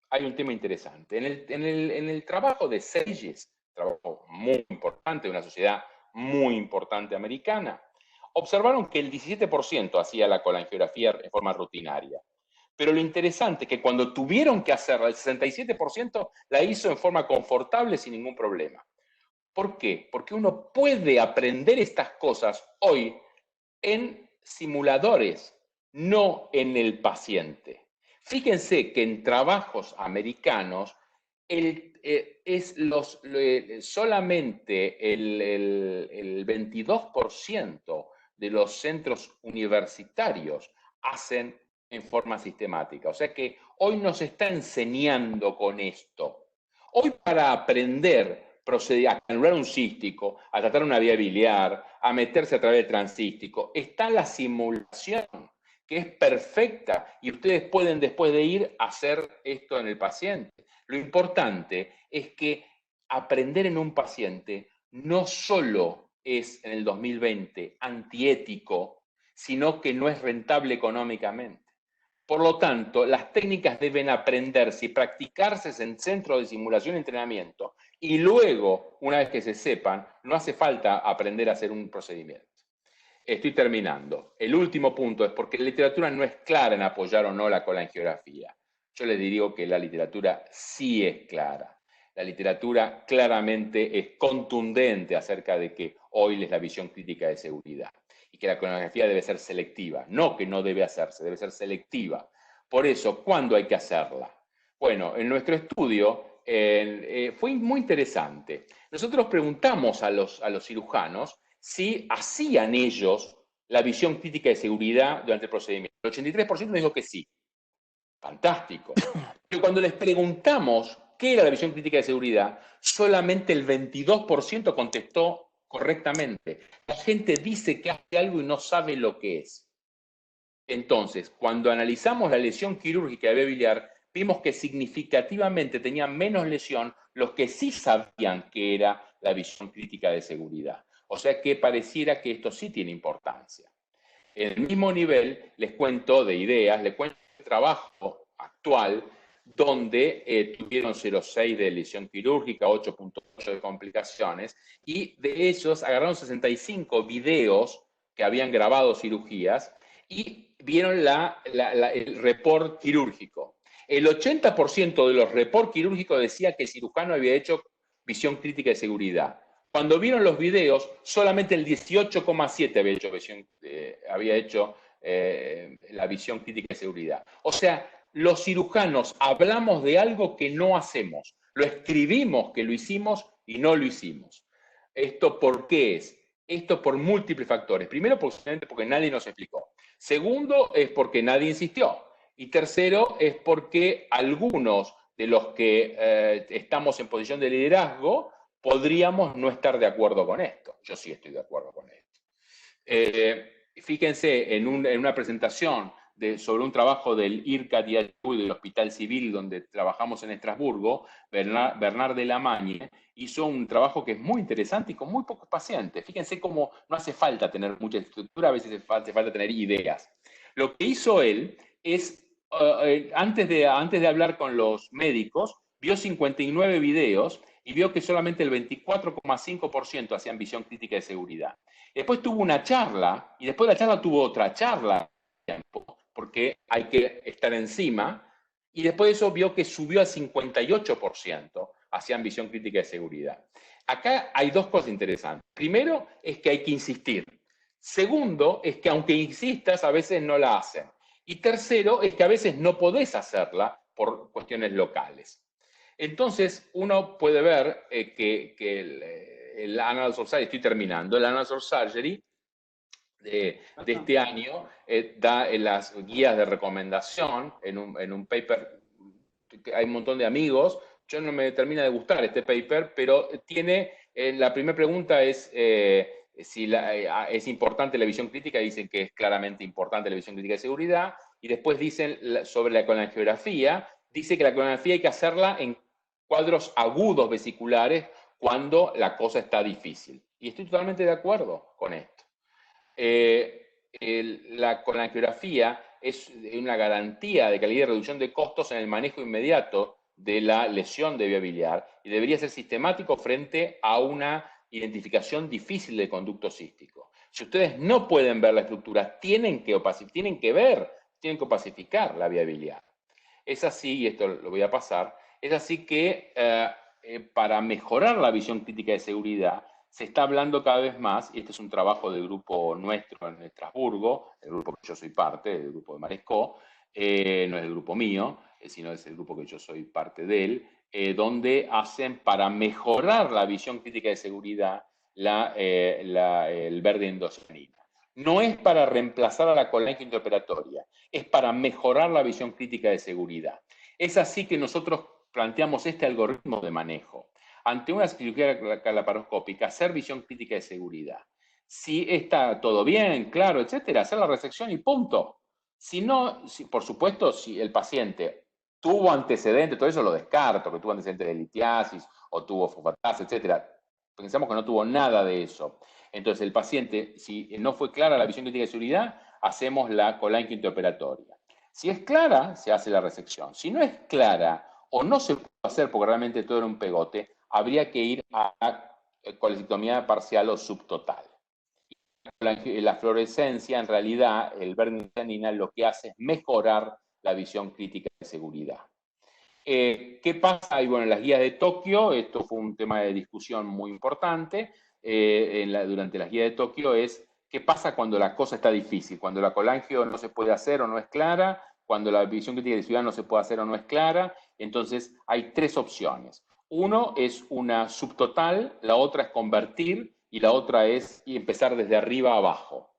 Speaker 2: hay un tema interesante. En el trabajo de Seyes, trabajo muy importante de una sociedad muy importante americana, observaron que el 17% hacía la colangiografía en forma rutinaria. Pero lo interesante es que cuando tuvieron que hacerla, el 67% la hizo en forma confortable sin ningún problema. ¿Por qué? Porque uno puede aprender estas cosas hoy en simuladores, no en el paciente. Fíjense que en trabajos americanos solamente el 22% de los centros universitarios hacen en forma sistemática. O sea que hoy nos está enseñando con esto. Hoy para aprender a canular un cístico, a tratar una vía biliar, a meterse a través del transcístico, está la simulación, que es perfecta, y ustedes pueden después de ir a hacer esto en el paciente. Lo importante es que aprender en un paciente no solo es en el 2020 antiético, sino que no es rentable económicamente. Por lo tanto, las técnicas deben aprenderse y practicarse en centros de simulación y entrenamiento. Y luego, una vez que se sepan, no hace falta aprender a hacer un procedimiento. Estoy terminando. El último punto es porque la literatura no es clara en apoyar o no la colangiografía. Yo les digo que la literatura sí es clara. La literatura claramente es contundente acerca de que hoy es la visión crítica de seguridad. Y que la coronografía debe ser selectiva. No que no debe hacerse, debe ser selectiva. Por eso, ¿cuándo hay que hacerla? Bueno, en nuestro estudio fue muy interesante. Nosotros preguntamos a los cirujanos si hacían ellos la visión crítica de seguridad durante el procedimiento. El 83% dijo que sí. Fantástico. Pero cuando les preguntamos qué era la visión crítica de seguridad, solamente el 22% contestó correctamente. La gente dice que hace algo y no sabe lo que es. Entonces, cuando analizamos la lesión quirúrgica de vía biliar, vimos que significativamente tenían menos lesión los que sí sabían que era la visión crítica de seguridad. O sea que pareciera que esto sí tiene importancia. En el mismo nivel, les cuento de ideas, les cuento un trabajo actual donde tuvieron 0,6 de lesión quirúrgica, 8,8 de complicaciones, y de ellos agarraron 65 videos que habían grabado cirugías y vieron el report quirúrgico. El 80% de los reports quirúrgicos decía que el cirujano había hecho visión crítica de seguridad. Cuando vieron los videos, solamente el 18,7% había hecho la visión crítica de seguridad. O sea, los cirujanos hablamos de algo que no hacemos. Lo escribimos que lo hicimos y no lo hicimos. ¿Esto por qué es? Esto por múltiples factores. Primero, porque nadie nos explicó. Segundo, es porque nadie insistió. Y tercero, es porque algunos de los que estamos en posición de liderazgo podríamos no estar de acuerdo con esto. Yo sí estoy de acuerdo con esto. Fíjense, en una presentación sobre un trabajo del IRCAD y del Hospital Civil, donde trabajamos en Estrasburgo, Bernard Delamagne hizo un trabajo que es muy interesante y con muy pocos pacientes. Fíjense cómo no hace falta tener mucha estructura, a veces hace falta tener ideas. Lo que hizo él es, antes de hablar con los médicos, vio 59 videos y vio que solamente el 24,5% hacían visión crítica de seguridad. Después tuvo una charla y después de la charla tuvo otra charla, porque hay que estar encima, y después de eso vio que subió al 58% hacían visión crítica de seguridad. Acá hay dos cosas interesantes. Primero es que hay que insistir. Segundo es que aunque insistas, a veces no la hacen. Y tercero es que a veces no podés hacerla por cuestiones locales. Entonces, uno puede ver que el Annals of Surgery, estoy terminando, el Annals of Surgery de este año da las guías de recomendación en un paper, hay un montón de amigos, yo no me termina de gustar este paper, pero tiene, la primera pregunta es si es importante la visión crítica, dicen que es claramente importante la visión crítica de seguridad, y después dicen sobre la colangiografía, dice que la colangiografía hay que hacerla en cuadros agudos vesiculares cuando la cosa está difícil. Y estoy totalmente de acuerdo con esto. La colangiografía es una garantía de calidad y reducción de costos en el manejo inmediato de la lesión de vía biliar y debería ser sistemático frente a una identificación difícil del conducto cístico. Si ustedes no pueden ver la estructura, tienen que opacificar la vía biliar. Es así, y esto lo voy a pasar, es así que para mejorar la visión crítica de seguridad, se está hablando cada vez más, y este es un trabajo del grupo nuestro en Estrasburgo, el grupo que yo soy parte, el grupo de Maresco, no es el grupo mío, sino es el grupo que yo soy parte de él, donde hacen para mejorar la visión crítica de seguridad el verde endocianina. No es para reemplazar a la colangia interoperatoria, es para mejorar la visión crítica de seguridad. Es así que nosotros planteamos este algoritmo de manejo. Ante una cirugía laparoscópica, hacer visión crítica de seguridad. Si está todo bien, claro, etcétera, hacer la resección y punto. Si no, por supuesto, si el paciente tuvo antecedentes, todo eso lo descarto, que tuvo antecedentes de litiasis o tuvo fosfatasa, etcétera. Pensamos que no tuvo nada de eso. Entonces, el paciente, si no fue clara la visión crítica de seguridad, hacemos la colangia interoperatoria. Si es clara, se hace la resección. Si no es clara o no se puede hacer porque realmente todo era un pegote, habría que ir a colectomía parcial o subtotal. La fluorescencia, en realidad, el verde lo que hace es mejorar la visión crítica de seguridad. ¿Qué pasa? Y bueno, en las guías de Tokio, esto fue un tema de discusión muy importante, durante las guías de Tokio, es ¿Qué pasa cuando la cosa está difícil? Cuando la colangio no se puede hacer o no es clara, cuando la visión crítica de ciudad no se puede hacer o no es clara. Entonces hay tres opciones. Uno es una subtotal, la otra es convertir y la otra es empezar desde arriba a abajo.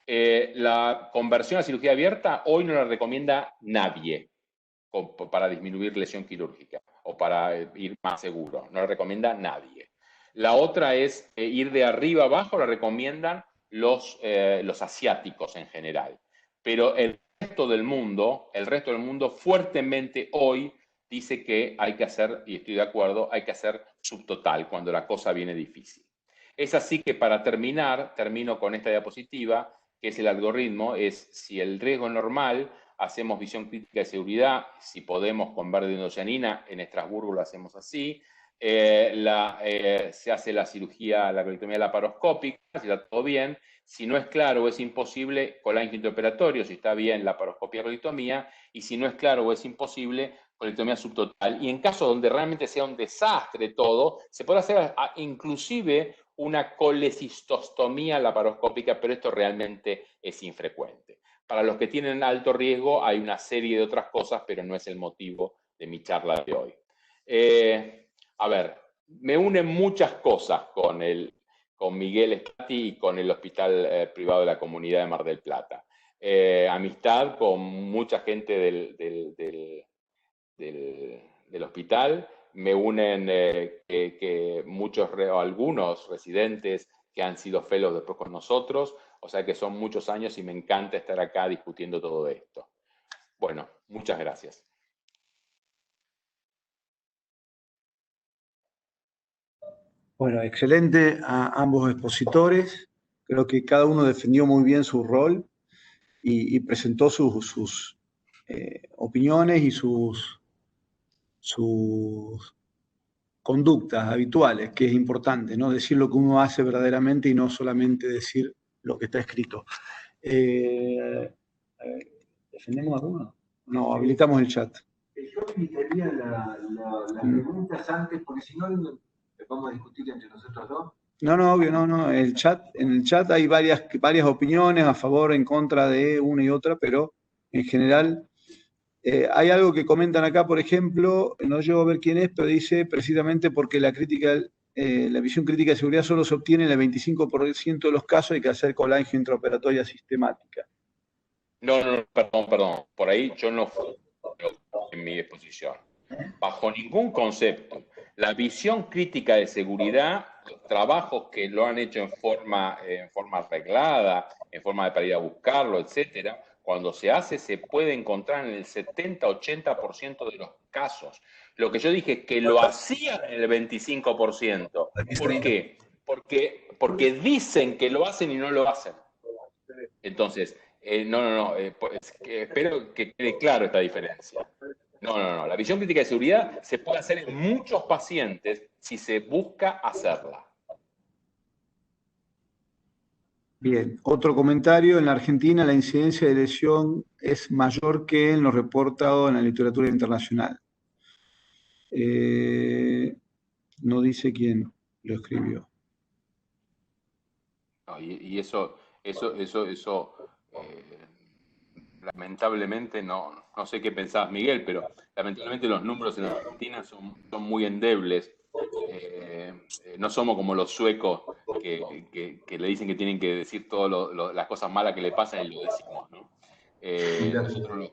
Speaker 2: La conversión a cirugía abierta hoy no la recomienda nadie para disminuir lesión quirúrgica o para ir más seguro. No la recomienda nadie. La otra es ir de arriba a abajo, la recomiendan los asiáticos en general. Pero el resto del mundo fuertemente hoy dice que hay que hacer, y estoy de acuerdo, hay que hacer subtotal cuando la cosa viene difícil. Es así que para terminar, termino con esta diapositiva, que es el algoritmo, es si el riesgo es normal, hacemos visión crítica de seguridad, si podemos con verde endocianina, en Estrasburgo lo hacemos así, se hace la cirugía, la colectomía laparoscópica, si está todo bien. Si no es claro o es imposible, colangio intraoperatorio, si está bien, laparoscopía, colectomía, y si no es claro o es imposible, colectomía subtotal. Y en casos donde realmente sea un desastre todo, se puede hacer inclusive una colecistostomía laparoscópica, pero esto realmente es infrecuente. Para los que tienen alto riesgo hay una serie de otras cosas, pero no es el motivo de mi charla de hoy. A ver, me unen muchas cosas con Miguel Stati y con el Hospital Privado de la Comunidad de Mar del Plata. Amistad con mucha gente del hospital, me unen que algunos residentes que han sido fellows después con nosotros, o sea que son muchos años y me encanta estar acá discutiendo todo esto. Bueno, muchas gracias.
Speaker 3: Bueno, excelente a ambos expositores. Creo que cada uno defendió muy bien su rol y presentó sus opiniones y sus conductas habituales, que es importante, ¿no? Decir lo que uno hace verdaderamente y no solamente decir lo que está escrito. ¿Defendemos alguno? No, habilitamos el chat.
Speaker 1: Yo limitaría las preguntas antes, porque si no, vamos a discutir entre nosotros dos.
Speaker 3: No, obvio, no. En el chat hay varias opiniones a favor, en contra de una y otra, pero en general hay algo que comentan acá, por ejemplo, no llego a ver quién es, pero dice precisamente porque la visión crítica de seguridad solo se obtiene en el 25% de los casos, hay que hacer colangio intraoperatoria sistemática.
Speaker 2: No, perdón. Por ahí yo no fui en mi exposición. Bajo ningún concepto. La visión crítica de seguridad, los trabajos que lo han hecho en forma arreglada, en forma de ir a buscarlo, etcétera, cuando se hace se puede encontrar en el 70-80% de los casos. Lo que yo dije es que lo hacían en el 25%. ¿Por qué? Porque dicen que lo hacen y no lo hacen. Entonces, espero que quede claro esta diferencia. No. La visión crítica de seguridad se puede hacer en muchos pacientes si se busca hacerla.
Speaker 3: Bien, otro comentario. En la Argentina la incidencia de lesión es mayor que en lo reportado en la literatura internacional. No dice quién lo escribió.
Speaker 2: No, y eso lamentablemente, no sé qué pensabas, Miguel, pero lamentablemente los números en Argentina son muy endebles. No somos como los suecos que le dicen que tienen que decir todas las cosas malas que le pasan y lo decimos, ¿no? Nosotros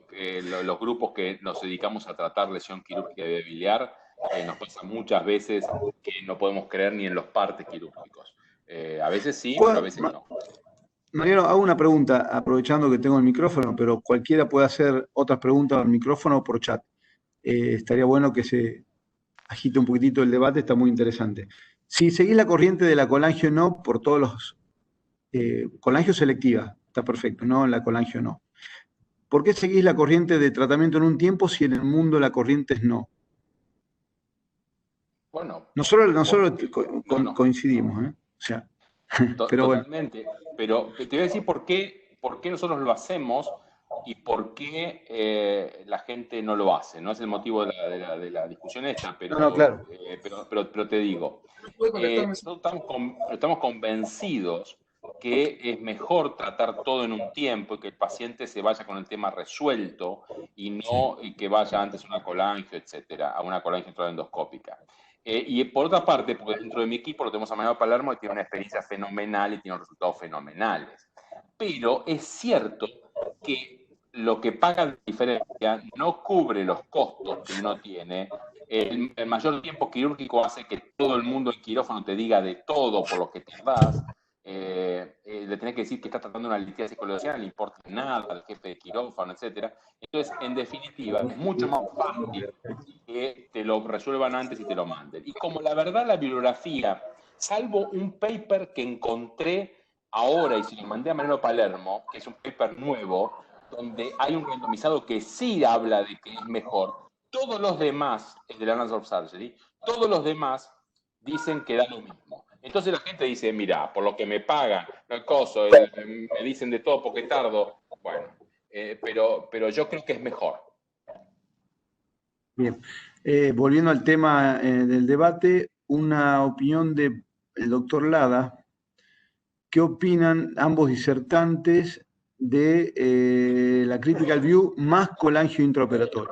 Speaker 2: los grupos que nos dedicamos a tratar lesión quirúrgica de biliar, nos pasa muchas veces que no podemos creer ni en los partes quirúrgicos. A veces sí, pero a veces no.
Speaker 3: Mariano, hago una pregunta, aprovechando que tengo el micrófono, pero cualquiera puede hacer otras preguntas al micrófono o por chat. Estaría bueno que se agite un poquitito el debate, está muy interesante. Si seguís la corriente de la colangio no, por todos los... colangio selectiva, está perfecto, no la colangio no. ¿Por qué seguís la corriente de tratamiento en un tiempo si en el mundo la corriente es no?
Speaker 2: Bueno,
Speaker 3: nosotros coincidimos, ¿eh? O sea, pero
Speaker 2: totalmente. Bueno. Pero te voy a decir por qué nosotros lo hacemos y por qué la gente no lo hace. No es el motivo de la discusión esta, pero,
Speaker 3: no, claro.
Speaker 2: pero te digo, nosotros estamos convencidos que es mejor tratar todo en un tiempo y que el paciente se vaya con el tema resuelto y no y que vaya antes a una colangio, etcétera, a una colangio endoscópica. Y por otra parte, porque dentro de mi equipo lo tenemos a Mariano Palermo, que tiene una experiencia fenomenal y tiene resultados fenomenales. Pero es cierto que lo que paga la diferencia no cubre los costos que uno tiene. El mayor tiempo quirúrgico hace que todo el mundo en quirófano te diga de todo por lo que te das. Le tenés que decir que estás tratando una litiasis coloidal, no le importa nada al jefe de quirófano, etc. Entonces, en definitiva, es mucho más fácil que te lo resuelvan antes y te lo manden. Y como la verdad la bibliografía, salvo un paper que encontré ahora y se lo mandé a Mariano Palermo, que es un paper nuevo, donde hay un randomizado que sí habla de que es mejor, todos los demás, el de la Annals of Surgery, todos los demás dicen que da lo mismo. Entonces la gente dice, mira, por lo que me pagan, el coso, me dicen de todo porque tardo. Bueno, pero yo creo que es mejor.
Speaker 3: Bien. Volviendo al tema del debate, una opinión del doctor Lada. ¿Qué opinan ambos disertantes de la critical view más colangio intraoperatorio?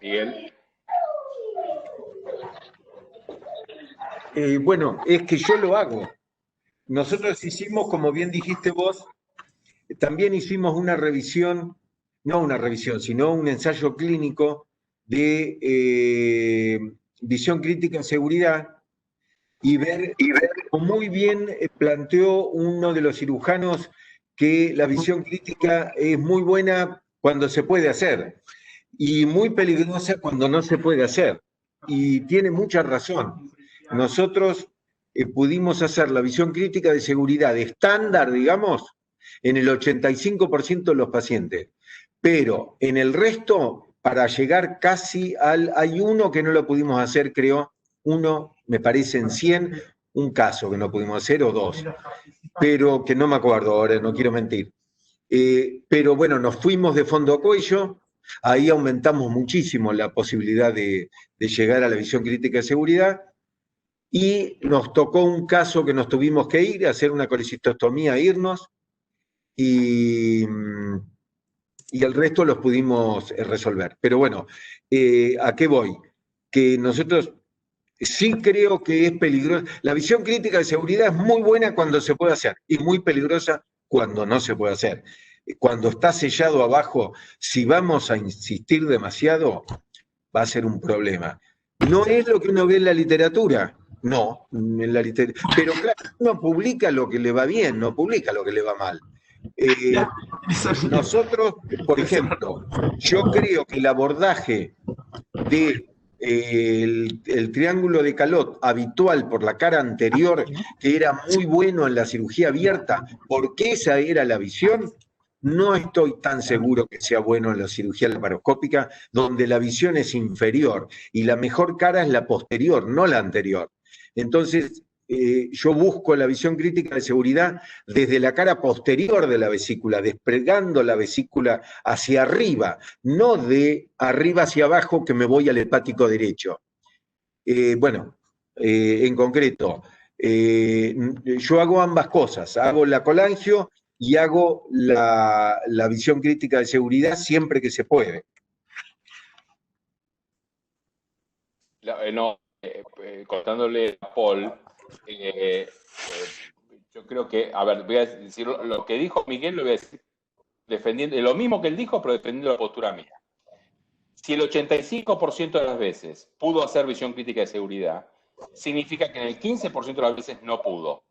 Speaker 2: Miguel.
Speaker 1: Bueno, es que yo lo hago. Nosotros hicimos, como bien dijiste vos, también hicimos una revisión, no una revisión, sino un ensayo clínico de visión crítica en seguridad y ver muy bien planteó uno de los cirujanos que la visión crítica es muy buena cuando se puede hacer y muy peligrosa cuando no se puede hacer. Y tiene mucha razón. Nosotros pudimos hacer la visión crítica de seguridad estándar, digamos, en el 85% de los pacientes. Pero en el resto, para llegar casi al... Hay uno que no lo pudimos hacer, creo, uno, me parece en 100, un caso que no pudimos hacer, o dos, pero que no me acuerdo ahora, no quiero mentir. Pero bueno, nos fuimos de fondo a cuello, ahí aumentamos muchísimo la posibilidad de llegar a la visión crítica de seguridad, y nos tocó un caso que nos tuvimos que ir, a hacer una colecistostomía, irnos, y el resto los pudimos resolver. Pero bueno, ¿a qué voy? Que nosotros sí creo que es peligroso. La visión crítica de seguridad es muy buena cuando se puede hacer y muy peligrosa cuando no se puede hacer. Cuando está sellado abajo, si vamos a insistir demasiado, va a ser un problema. No es lo que uno ve en la literatura, no, en la pero claro, uno publica lo que le va bien, no publica lo que le va mal. Nosotros, por ejemplo, yo creo que el abordaje de el triángulo de Calot habitual por la cara anterior, que era muy bueno en la cirugía abierta, porque esa era la visión, no estoy tan seguro que sea bueno en la cirugía laparoscópica, donde la visión es inferior y la mejor cara es la posterior, no la anterior. Entonces, yo busco la visión crítica de seguridad desde la cara posterior de la vesícula, desplegando la vesícula hacia arriba, no de arriba hacia abajo que me voy al hepático derecho. En concreto, yo hago ambas cosas, hago la colangio y hago la visión crítica de seguridad siempre que se puede.
Speaker 2: Contándole a Paul, yo creo que, a ver, voy a decir lo que dijo Miguel, lo voy a decir defendiendo, lo mismo que él dijo, pero defendiendo la postura mía. Si el 85% de las veces pudo hacer visión crítica de seguridad, significa que en el 15% de las veces no pudo.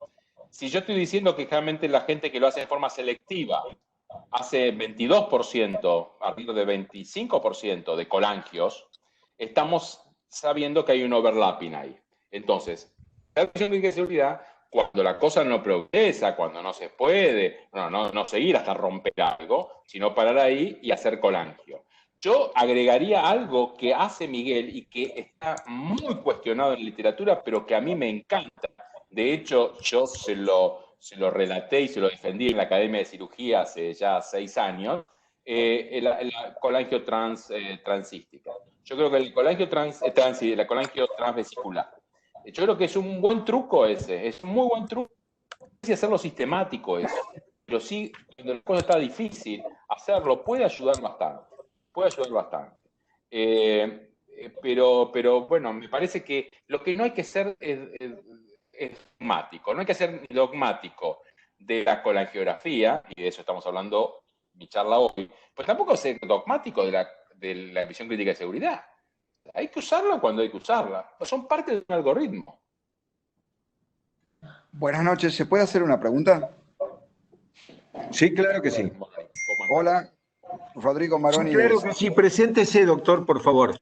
Speaker 2: Si yo estoy diciendo que realmente la gente que lo hace de forma selectiva hace 22%, arriba de 25% de colangios, estamos sabiendo que hay un overlapping ahí. Entonces, la visión crítica de seguridad, cuando la cosa no progresa, cuando no se puede, no seguir hasta romper algo, sino parar ahí y hacer colangio. Yo agregaría algo que hace Miguel y que está muy cuestionado en la literatura, pero que a mí me encanta. De hecho, yo se lo relaté y se lo defendí en la Academia de Cirugía hace ya 6 años, la colangio transística. Yo creo que el colangio la colangio transvesicular. Yo creo que es un buen truco ese, es un muy buen truco si hacerlo sistemático eso, pero sí, cuando la cosa está difícil, hacerlo puede ayudar bastante. Puede ayudar bastante. Pero bueno, me parece que lo que no hay que ser es dogmático. No hay que ser ni dogmático de la colangiografía, y de eso estamos hablando mi charla hoy, pues tampoco ser dogmático de la visión crítica de seguridad. Hay que usarla cuando hay que usarla. Son parte de un algoritmo.
Speaker 4: Buenas noches, ¿se puede hacer una pregunta?
Speaker 1: Sí, claro que sí.
Speaker 4: Hola, Rodrigo
Speaker 1: Sí,
Speaker 4: Maroni.
Speaker 1: claro que sí. Preséntese, doctor, por favor.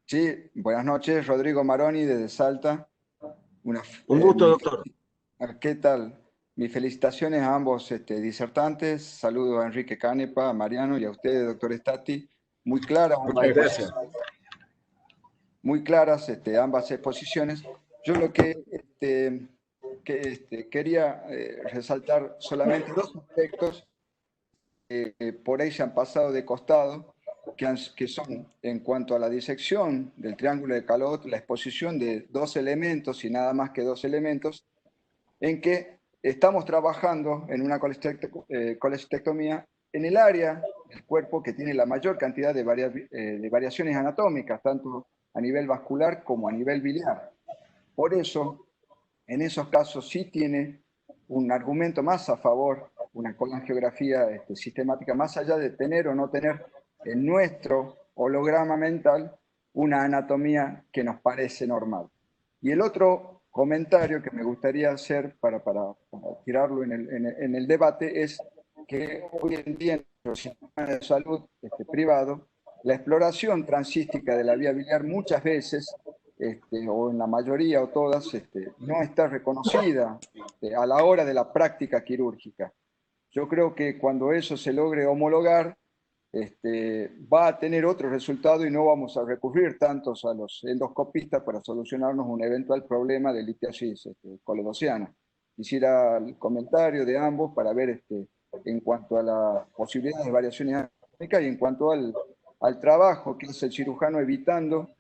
Speaker 4: Sí, buenas noches, Rodrigo Maroni desde Salta.
Speaker 1: Un gusto, doctor.
Speaker 4: ¿Qué tal? Mis felicitaciones a ambos disertantes. Saludo a Enrique Canepa, a Mariano y a ustedes, doctor Stati. Muy claras
Speaker 1: Muchas gracias.
Speaker 4: muy claras ambas exposiciones. Yo lo que quería resaltar solamente dos aspectos por ahí se han pasado de costado, que son en cuanto a la disección del triángulo de Calot, la exposición de dos elementos y nada más que dos elementos, en que estamos trabajando en una colestectomía en el área del cuerpo que tiene la mayor cantidad de variaciones anatómicas, tanto a nivel vascular como a nivel biliar. Por eso, en esos casos sí tiene un argumento más a favor, una colangiografía sistemática, más allá de tener o no tener en nuestro holograma mental una anatomía que nos parece normal. Y el otro comentario que me gustaría hacer para tirarlo en el debate es que hoy en día en los sistemas de salud privado, la exploración transística de la vía biliar muchas veces o en la mayoría o todas, no está reconocida a la hora de la práctica quirúrgica. Yo creo que cuando eso se logre homologar, va a tener otro resultado y no vamos a recurrir tantos a los endoscopistas para solucionarnos un eventual problema de litiasis coledociana. Quisiera el comentario de ambos para ver en cuanto a las posibilidades de variaciones anatómicas y en cuanto al trabajo que hace el cirujano evitando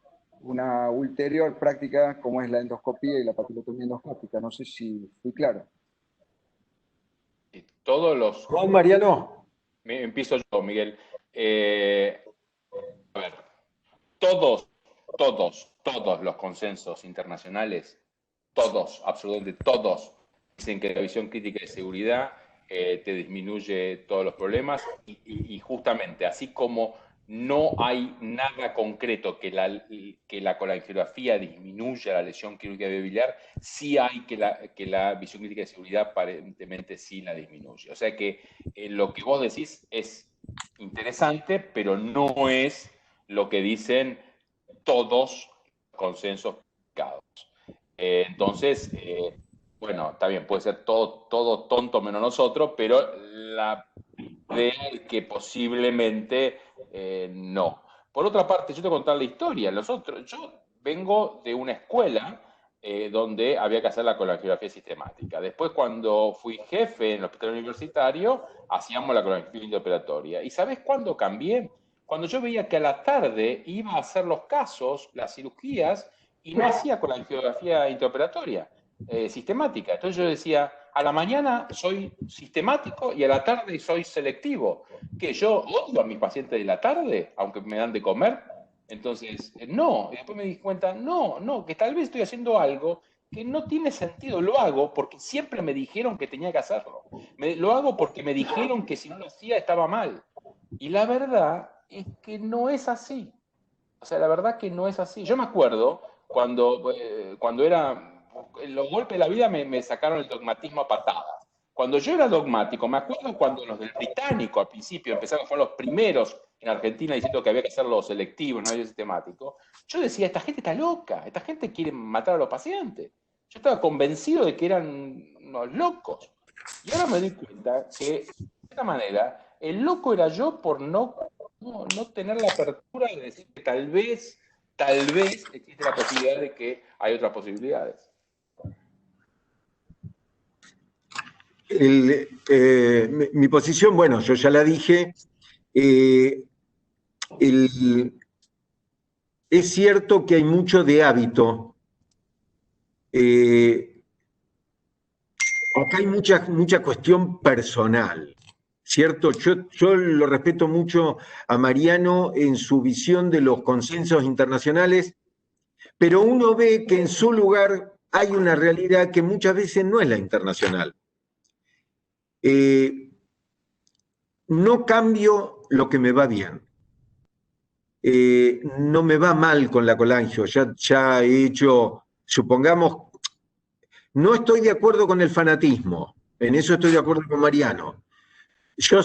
Speaker 4: una ulterior práctica como es la endoscopía y la papilotomía endoscópica. No sé si fui claro.
Speaker 2: Todos los...
Speaker 1: Juan Mariano.
Speaker 2: Empiezo yo, Miguel. A ver, todos los consensos internacionales, todos, absolutamente todos, dicen que la visión crítica de seguridad te disminuye todos los problemas y justamente, así como no hay nada concreto que la colangiografía disminuya la lesión quirúrgica biliar, sí hay que la visión crítica de seguridad aparentemente sí la disminuye. O sea que lo que vos decís es interesante, pero no es lo que dicen todos los consensos publicados. Entonces, bueno, está bien, puede ser todo tonto menos nosotros, pero la idea es que posiblemente no. Por otra parte, yo te voy a contar la historia. Yo vengo de una escuela donde había que hacer la colangiografía sistemática. Después, cuando fui jefe en el hospital universitario, hacíamos la colangiografía intraoperatoria. ¿Y sabes cuándo cambié? Cuando yo veía que a la tarde iba a hacer los casos, las cirugías, y no hacía colangiografía intraoperatoria sistemática. Entonces yo decía, a la mañana soy sistemático y a la tarde soy selectivo. Que yo odio a mis pacientes de la tarde, aunque me dan de comer. Entonces, no. Y después me di cuenta, no, que tal vez estoy haciendo algo que no tiene sentido. Lo hago porque siempre me dijeron que tenía que hacerlo. Lo hago porque me dijeron que si no lo hacía estaba mal. Y la verdad es que no es así. O sea, la verdad que no es así. Yo me acuerdo cuando era... Los golpes de la vida me sacaron el dogmatismo a patadas. Cuando yo era dogmático, me acuerdo cuando los del británico al principio empezaron, fueron los primeros en Argentina diciendo que había que hacerlo selectivo, no había sistemático. Yo decía, esta gente está loca, esta gente quiere matar a los pacientes. Yo estaba convencido de que eran unos locos. Y ahora me doy cuenta que, de esta manera, el loco era yo por no tener la apertura de decir que tal vez existe la posibilidad de que hay otras posibilidades.
Speaker 1: Mi posición, bueno, yo ya la dije. Es cierto que hay mucho de hábito. acá hay mucha cuestión personal, ¿cierto? Yo lo respeto mucho a Mariano en su visión de los consensos internacionales, pero uno ve que en su lugar hay una realidad que muchas veces no es la internacional. No cambio lo que me va bien. No me va mal con la colangio, ya he hecho, supongamos, no estoy de acuerdo con el fanatismo, en eso estoy de acuerdo con Mariano. Yo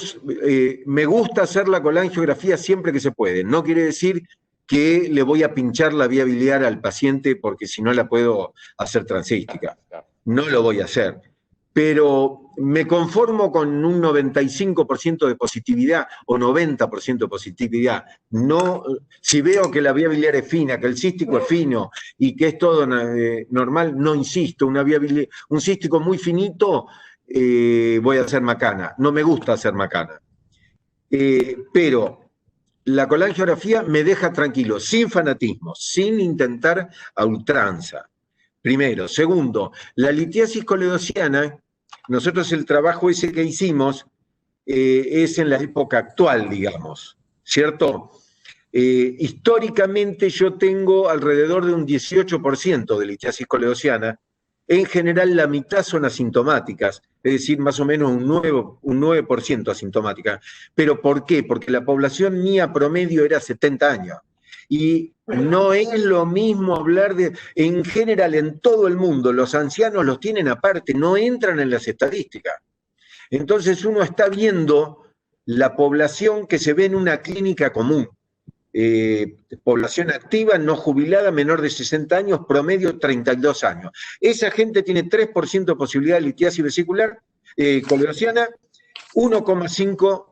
Speaker 1: me gusta hacer la colangiografía siempre que se puede, no quiere decir que le voy a pinchar la vía biliar al paciente porque si no la puedo hacer transística, no lo voy a hacer. Pero me conformo con un 95% de positividad o 90% de positividad. No, si veo que la vía biliar es fina, que el cístico es fino y que es todo normal, no insisto. Un cístico muy finito, voy a hacer macana. No me gusta hacer macana. Pero la colangiografía me deja tranquilo, sin fanatismo, sin intentar a ultranza. Primero. Segundo, la litiasis coledociana, nosotros el trabajo ese que hicimos es en la época actual, digamos, ¿cierto? Históricamente yo tengo alrededor de un 18% de litiasis coledociana. En general la mitad son asintomáticas, es decir, más o menos un 9% asintomáticas. ¿Pero por qué? Porque la población mía promedio era 70 años. Y no es lo mismo hablar de, en general, en todo el mundo, los ancianos los tienen aparte, no entran en las estadísticas. Entonces uno está viendo la población que se ve en una clínica común. Población activa, no jubilada, menor de 60 años, promedio 32 años. Esa gente tiene 3% de posibilidad de litiasis vesicular coledociana, 1,5%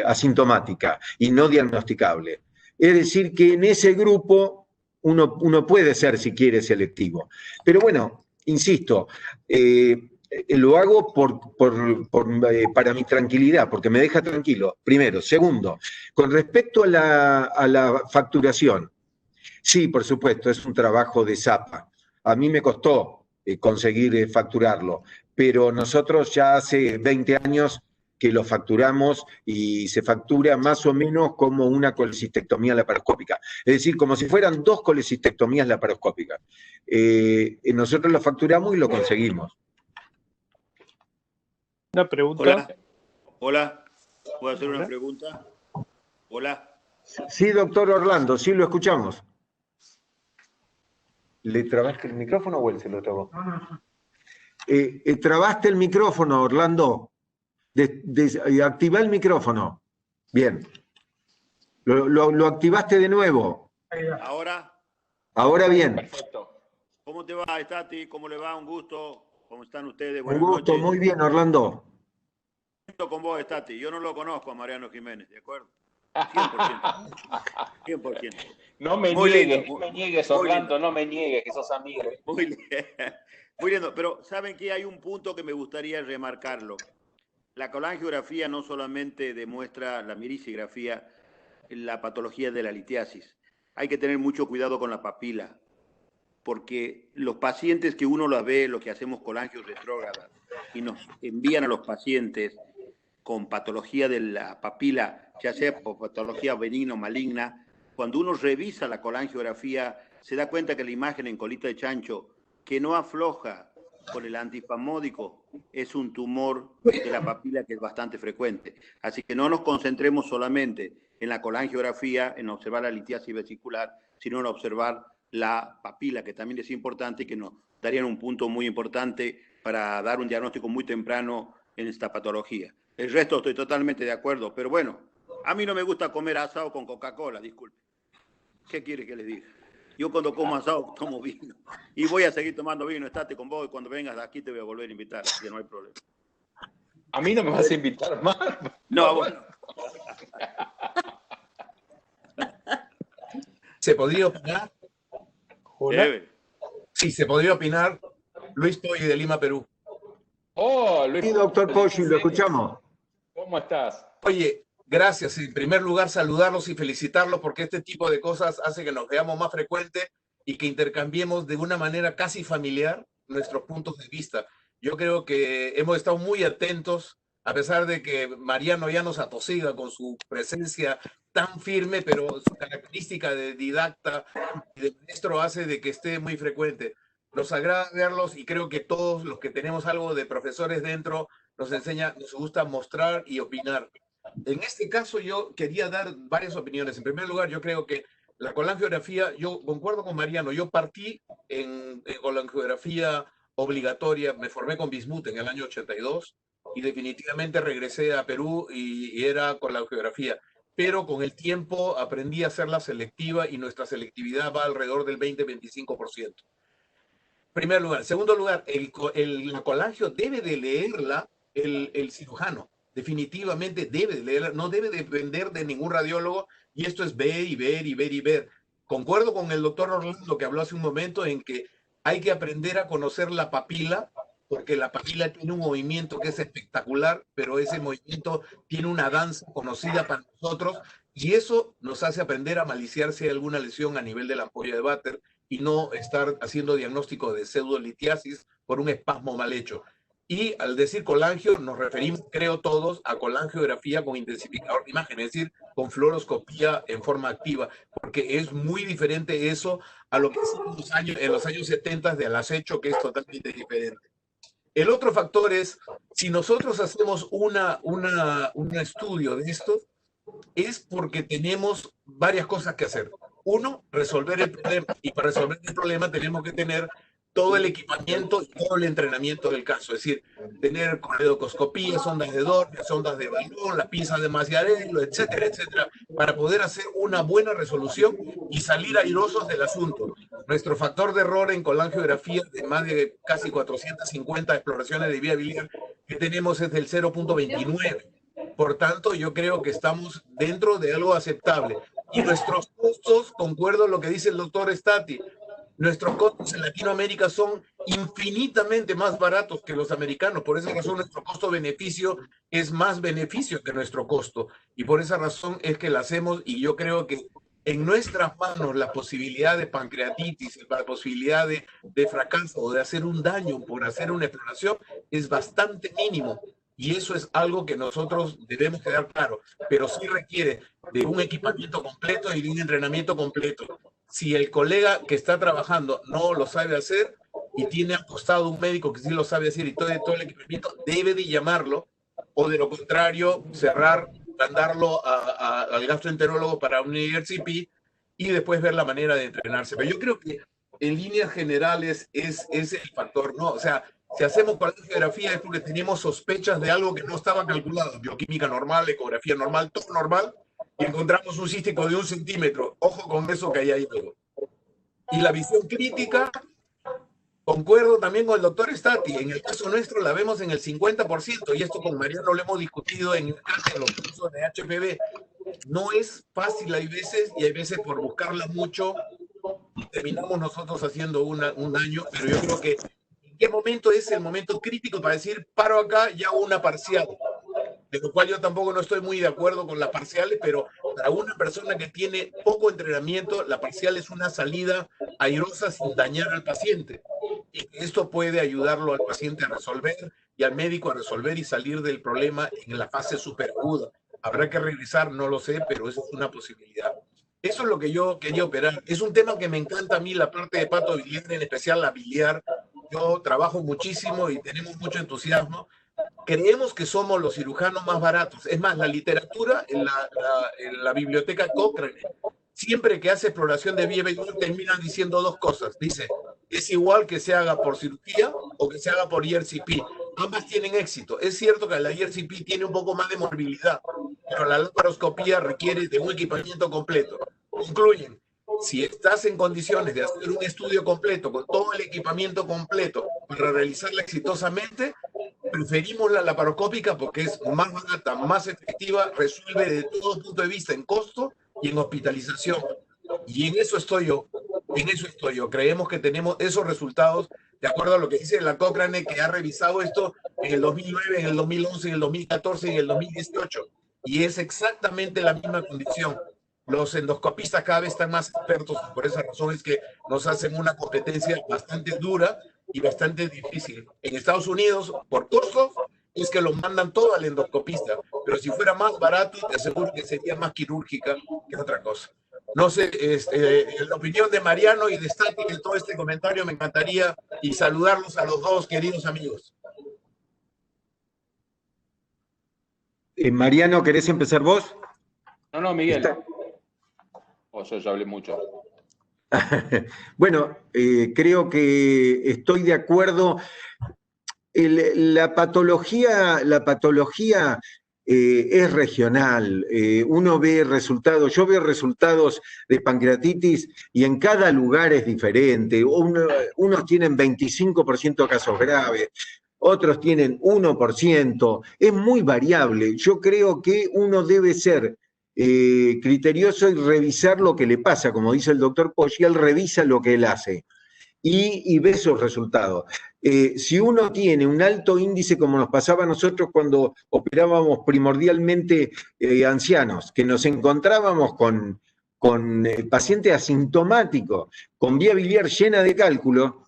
Speaker 1: asintomática y no diagnosticable. Es decir, que en ese grupo uno puede ser, si quiere, selectivo. Pero bueno, insisto, lo hago para mi tranquilidad, porque me deja tranquilo, primero. Segundo, con respecto a la facturación, sí, por supuesto, es un trabajo de zapa. A mí me costó conseguir facturarlo, pero nosotros ya hace 20 años que lo facturamos y se factura más o menos como una colecistectomía laparoscópica. Es decir, como si fueran 2 colecistectomías laparoscópicas. Nosotros lo facturamos y lo conseguimos.
Speaker 5: Una pregunta.
Speaker 6: Hola. Hola. ¿Puedo hacer una pregunta? Hola.
Speaker 1: Sí, doctor Orlando, sí lo escuchamos. ¿Le trabaste el micrófono o él se lo trabó? Trabaste el micrófono, Orlando. Activá el micrófono. Bien. Lo activaste de nuevo.
Speaker 6: ¿Ahora?
Speaker 1: Ahora bien.
Speaker 2: Perfecto.
Speaker 6: ¿Cómo te va, Estati? ¿Cómo le va? Un gusto. ¿Cómo están ustedes?
Speaker 1: Un
Speaker 6: Buenas
Speaker 1: gusto,
Speaker 6: noches.
Speaker 1: muy bien, Orlando.
Speaker 6: Con vos, Estati. Yo no lo conozco a Mariano Jiménez, ¿de acuerdo? 100%. 100%.
Speaker 2: No me niegues, Orlando, no me niegues, que sos amigo.
Speaker 6: Muy lindo. Pero ¿saben qué? Hay un punto que me gustaría remarcarlo. La colangiografía no solamente demuestra la mirisigrafía, la patología de la litiasis. Hay que tener mucho cuidado con la papila, porque los pacientes que uno los ve, los que hacemos colangios retrógradas, y nos envían a los pacientes con patología de la papila, ya sea por patología benigna o maligna, cuando uno revisa la colangiografía, se da cuenta que la imagen en colita de chancho, que no afloja con el antifamódico, es un tumor de la papila que es bastante frecuente. Así que no nos concentremos solamente en la colangiografía, en observar la litiasis vesicular, sino en observar la papila, que también es importante y que nos darían un punto muy importante para dar un diagnóstico muy temprano en esta patología. El resto estoy totalmente de acuerdo, pero bueno, a mí no me gusta comer asado con Coca-Cola, disculpe. ¿Qué quiere que les diga? Yo cuando como asado tomo vino. Y voy a seguir tomando vino, estate con vos, y cuando vengas de aquí te voy a volver a invitar, así que no hay problema.
Speaker 2: ¿A mí no me vas a invitar más?
Speaker 6: No, bueno.
Speaker 7: ¿Se podría opinar? Sí, se podría opinar. Luis Poggi de Lima, Perú.
Speaker 2: Oh, Luis.
Speaker 1: Sí, doctor Poggi, lo escuchamos.
Speaker 2: ¿Cómo estás?
Speaker 7: Oye, gracias. En primer lugar, saludarlos y felicitarlos porque este tipo de cosas hace que nos veamos más frecuentes y que intercambiemos de una manera casi familiar nuestros puntos de vista. Yo creo que hemos estado muy atentos, a pesar de que Mariano ya nos atosiga con su presencia tan firme, pero su característica de didacta y de maestro hace de que esté muy frecuente. Nos agrada verlos y creo que todos los que tenemos algo de profesores dentro nos gusta mostrar y opinar. En este caso yo quería dar varias opiniones. En primer lugar, yo creo que la colangiografía, yo concuerdo con Mariano, yo partí en colangiografía obligatoria, me formé con Bismuth en el año 82 y definitivamente regresé a Perú y era colangiografía, pero con el tiempo aprendí a hacerla selectiva y nuestra selectividad va alrededor del 20-25%. Primer lugar. Segundo lugar, la colangio debe de leerla el cirujano. Definitivamente debe de leerla, no debe depender de ningún radiólogo, y esto es ver y ver y ver y ver. Concuerdo con el doctor Orlando que habló hace un momento en que hay que aprender a conocer la papila, porque la papila tiene un movimiento que es espectacular, pero ese movimiento tiene una danza conocida para nosotros, y eso nos hace aprender a maliciar si hay alguna lesión a nivel de la ampolla de Vater, y no estar haciendo diagnóstico de pseudolitiasis por un espasmo mal hecho. Y al decir colangio, nos referimos, creo todos, a colangiografía con intensificador de imagen, es decir, con fluoroscopía en forma activa, porque es muy diferente eso a lo que hicimos en los años 70 de Alacecho, que es totalmente diferente. El otro factor es, si nosotros hacemos un estudio de esto, es porque tenemos varias cosas que hacer. Uno, resolver el problema. Y para resolver el problema tenemos que tener todo el equipamiento y todo el entrenamiento del caso. Es decir, tener coledocoscopía, sondas de Doppler, sondas de balón, la pinza de Maciarello, etcétera, etcétera, para poder hacer una buena resolución y salir airosos del asunto. Nuestro factor de error en colangiografía de más de casi 450 exploraciones de vía biliar que tenemos es del 0.29. Por tanto, yo creo que estamos dentro de algo aceptable. Y nuestros costos, concuerdo en lo que dice el doctor Stati, nuestros costos en Latinoamérica son infinitamente más baratos que los americanos. Por esa razón, nuestro costo-beneficio es más beneficio que nuestro costo. Y por esa razón es que la hacemos, y yo creo que en nuestras manos la posibilidad de pancreatitis, la posibilidad de fracaso o de hacer un daño por hacer una exploración es bastante mínimo. Y eso es algo que nosotros debemos quedar claro, pero sí requiere de un equipamiento completo y de un entrenamiento completo. Si el colega que está trabajando no lo sabe hacer y tiene al costado un médico que sí lo sabe hacer y todo el equipamiento, debe de llamarlo, o de lo contrario, cerrar, mandarlo al gastroenterólogo para un IRCP y después ver la manera de entrenarse. Pero yo creo que en líneas generales es el factor, ¿no? O sea, si hacemos colangiografía es porque tenemos sospechas de algo que no estaba calculado, bioquímica normal, ecografía normal, todo normal, y encontramos un cístico de 1 centímetro. Ojo con eso, que ahí hay algo. Y la visión crítica, concuerdo también con el doctor Stati, en el caso nuestro la vemos en el 50%, y esto con Mariano lo hemos discutido en los cursos de HPV. No es fácil, hay veces, y hay veces por buscarla mucho, terminamos nosotros haciendo un daño, pero yo creo que ¿en qué momento es el momento crítico para decir, paro acá y hago una parcial? De lo cual yo tampoco no estoy muy de acuerdo con las parciales, pero para una persona que tiene poco entrenamiento, la parcial es una salida airosa sin dañar al paciente. Y esto puede ayudarlo al paciente a resolver y al médico a resolver y salir del problema en la fase superaguda. Habrá que revisar, no lo sé, pero eso es una posibilidad. Eso es lo que yo quería operar. Es un tema que me encanta a mí, la parte de pato biliar, en especial la biliar. Yo trabajo muchísimo y tenemos mucho entusiasmo. Creemos que somos los cirujanos más baratos. Es más, la literatura en la biblioteca Cochrane, siempre que hace exploración de vía biliar, terminan diciendo dos cosas. Dice, es igual que se haga por cirugía o que se haga por IRCP. Ambas tienen éxito. Es cierto que la IRCP tiene un poco más de morbilidad, pero la laparoscopía requiere de un equipamiento completo. Concluyen, si estás en condiciones de hacer un estudio completo, con todo el equipamiento completo, para realizarla exitosamente, preferimos la laparoscópica porque es más barata, más efectiva, resuelve de todo punto de vista en costo y en hospitalización. Y en eso estoy yo, Creemos que tenemos esos resultados de acuerdo a lo que dice la Cochrane, que ha revisado esto en el 2009, en el 2011, en el 2014 y en el 2018. Y es exactamente la misma condición. Los endoscopistas cada vez están más expertos, y por esa razón es que nos hacen una competencia bastante dura, y bastante difícil. En Estados Unidos, por costos, es que lo mandan todo al endoscopista, pero si fuera más barato, te aseguro que sería más quirúrgica que otra cosa. No sé, la opinión de Mariano y de Stati en todo este comentario me encantaría, y saludarlos a los dos queridos amigos.
Speaker 1: Mariano, ¿querés empezar vos?
Speaker 2: No, Miguel.
Speaker 1: Está...
Speaker 2: Yo ya hablé mucho.
Speaker 1: Bueno, creo que estoy de acuerdo. La patología es regional. Uno ve resultados, yo veo resultados de pancreatitis y en cada lugar es diferente. Unos tienen 25% de casos graves, otros tienen 1%. Es muy variable. Yo creo que uno debe ser criterioso y revisar lo que le pasa. Como dice el doctor Poggi, él revisa lo que él hace y ve esos resultados. Si uno tiene un alto índice, como nos pasaba a nosotros cuando operábamos primordialmente ancianos, que nos encontrábamos con pacientes asintomáticos, con vía biliar llena de cálculo,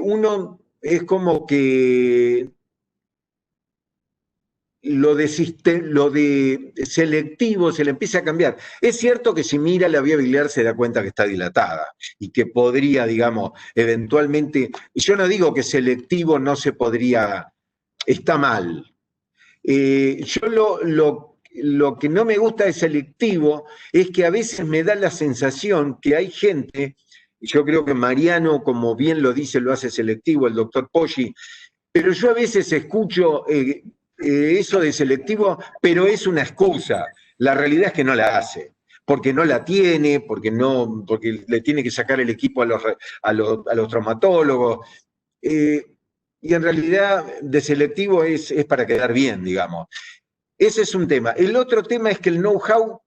Speaker 1: uno es como que lo de selectivo se le empieza a cambiar. Es cierto que si mira la vía biliar se da cuenta que está dilatada y que podría, digamos, eventualmente, yo no digo que selectivo no se podría, está mal. Yo lo que no me gusta de selectivo es que a veces me da la sensación que hay gente, yo creo que Mariano, como bien lo dice, lo hace selectivo, el doctor Poggi, pero yo a veces escucho eso de selectivo, pero es una excusa. La realidad es que no la hace, porque no la tiene, porque le tiene que sacar el equipo a los traumatólogos. Y en realidad de selectivo es para quedar bien, digamos. Ese es un tema. El otro tema es que el know-how,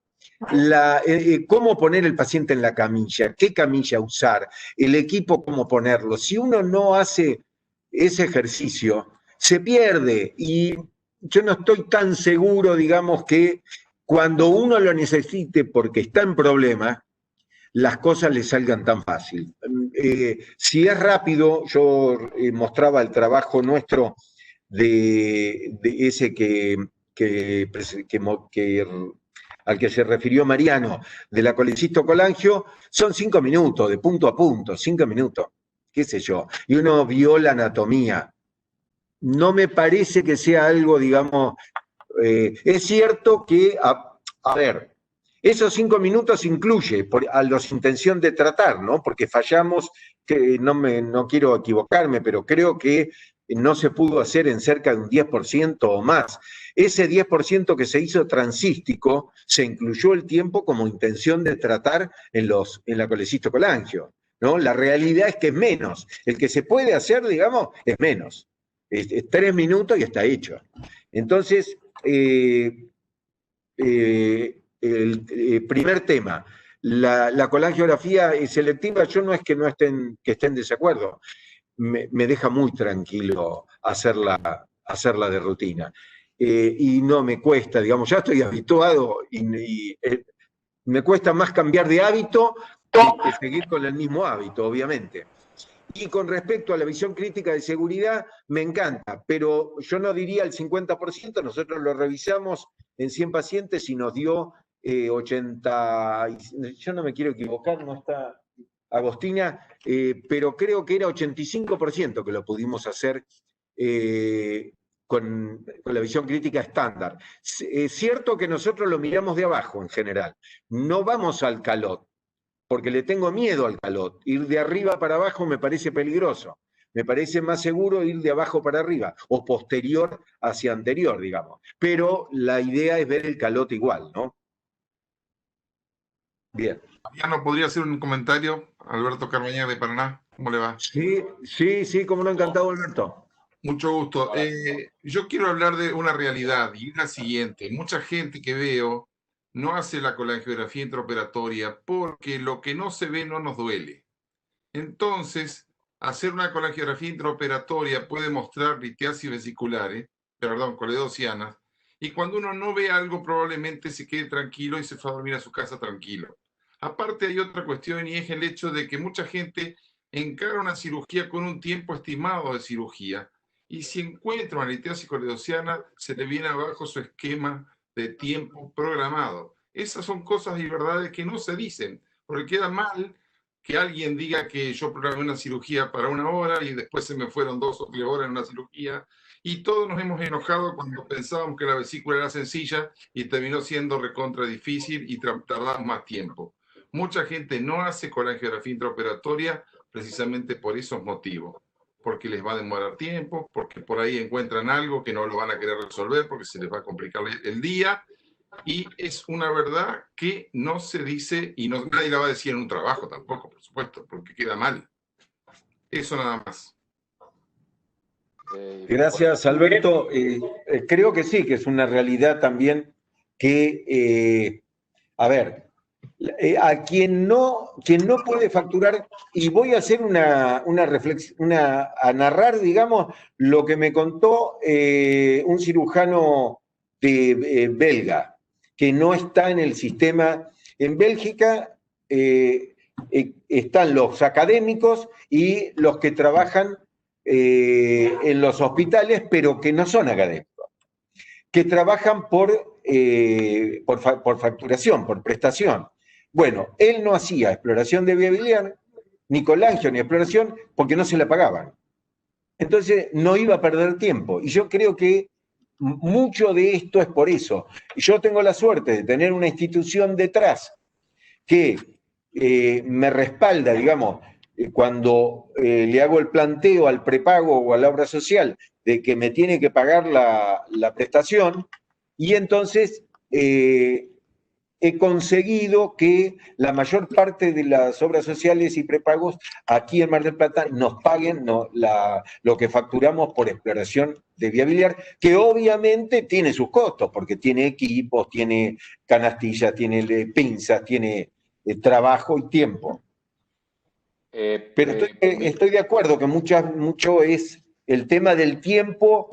Speaker 1: cómo poner el paciente en la camilla, qué camilla usar, el equipo, cómo ponerlo. Si uno no hace ese ejercicio, se pierde. Y yo no estoy tan seguro, digamos, que cuando uno lo necesite porque está en problemas, las cosas le salgan tan fácil. Si es rápido, yo mostraba el trabajo nuestro de ese al que se refirió Mariano, de la colangio, son 5 minutos, de punto a punto, 5 minutos, qué sé yo. Y uno vio la anatomía. No me parece que sea algo, digamos, es cierto que, a ver, esos 5 minutos incluye a los intención de tratar, ¿no? Porque fallamos, que no quiero equivocarme, pero creo que no se pudo hacer en cerca de un 10% o más. Ese 10% que se hizo transístico, se incluyó el tiempo como intención de tratar en la colangio, ¿no? La realidad es que es menos. El que se puede hacer, digamos, es menos. Es 3 minutos y está hecho. Entonces, el primer tema, la colangiografía selectiva, yo no es que esté en desacuerdo, me deja muy tranquilo hacerla de rutina. Y no me cuesta, digamos, ya estoy habituado y me cuesta más cambiar de hábito que seguir con el mismo hábito, obviamente. Y con respecto a la visión crítica de seguridad, me encanta, pero yo no diría el 50%, nosotros lo revisamos en 100 pacientes y nos dio 80, yo no me quiero equivocar, no está Agostina, pero creo que era 85% que lo pudimos hacer con la visión crítica estándar. Es cierto que nosotros lo miramos de abajo en general, no vamos al calot, porque le tengo miedo al calot. Ir de arriba para abajo me parece peligroso. Me parece más seguro ir de abajo para arriba, o posterior hacia anterior, digamos. Pero la idea es ver el calot igual, ¿no? Bien.
Speaker 5: Mariano, ¿podría hacer un comentario? Alberto Carbañer de Paraná, ¿cómo le va?
Speaker 1: Sí, como no, encantado, Alberto.
Speaker 5: Mucho gusto. Yo quiero hablar de una realidad, y es la siguiente. Mucha gente que veo no hace la colangiografía intraoperatoria porque lo que no se ve no nos duele. Entonces, hacer una colangiografía intraoperatoria puede mostrar litiasis vesiculares, coledocianas, y cuando uno no ve algo probablemente se quede tranquilo y se va a dormir a su casa tranquilo. Aparte hay otra cuestión y es el hecho de que mucha gente encara una cirugía con un tiempo estimado de cirugía y si encuentra una litiasis coledociana, se le viene abajo su esquema de tiempo programado. Esas son cosas y verdades que no se dicen, porque queda mal que alguien diga que yo programé una cirugía para 1 hora y después se me fueron 2 o 3 horas en una cirugía, y todos nos hemos enojado cuando pensábamos que la vesícula era sencilla y terminó siendo recontra difícil y tardamos más tiempo. Mucha gente no hace colangiografía intraoperatoria precisamente por esos motivos, porque les va a demorar tiempo, porque por ahí encuentran algo que no lo van a querer resolver, porque se les va a complicar el día, y es una verdad que no se dice y no, nadie la va a decir en un trabajo tampoco, por supuesto, porque queda mal. Eso nada más.
Speaker 1: Gracias, Alberto. Creo que sí, que es una realidad también que, a ver, a quien no puede facturar, y voy a hacer una reflexión, a narrar, digamos, lo que me contó un cirujano belga, que no está en el sistema. En Bélgica están los académicos y los que trabajan en los hospitales, pero que no son académicos, que trabajan por facturación, por prestación. Bueno, él no hacía exploración de vía biliar, ni colangio, ni exploración, porque no se la pagaban. Entonces no iba a perder tiempo. Y yo creo que mucho de esto es por eso. Yo tengo la suerte de tener una institución detrás que me respalda, digamos, cuando le hago el planteo al prepago o a la obra social de que me tiene que pagar la prestación, y entonces he conseguido que la mayor parte de las obras sociales y prepagos aquí en Mar del Plata nos paguen lo que facturamos por exploración de vía biliar, que obviamente tiene sus costos, porque tiene equipos, tiene canastillas, tiene pinzas, tiene trabajo y tiempo. Pero estoy de acuerdo que mucho es el tema del tiempo.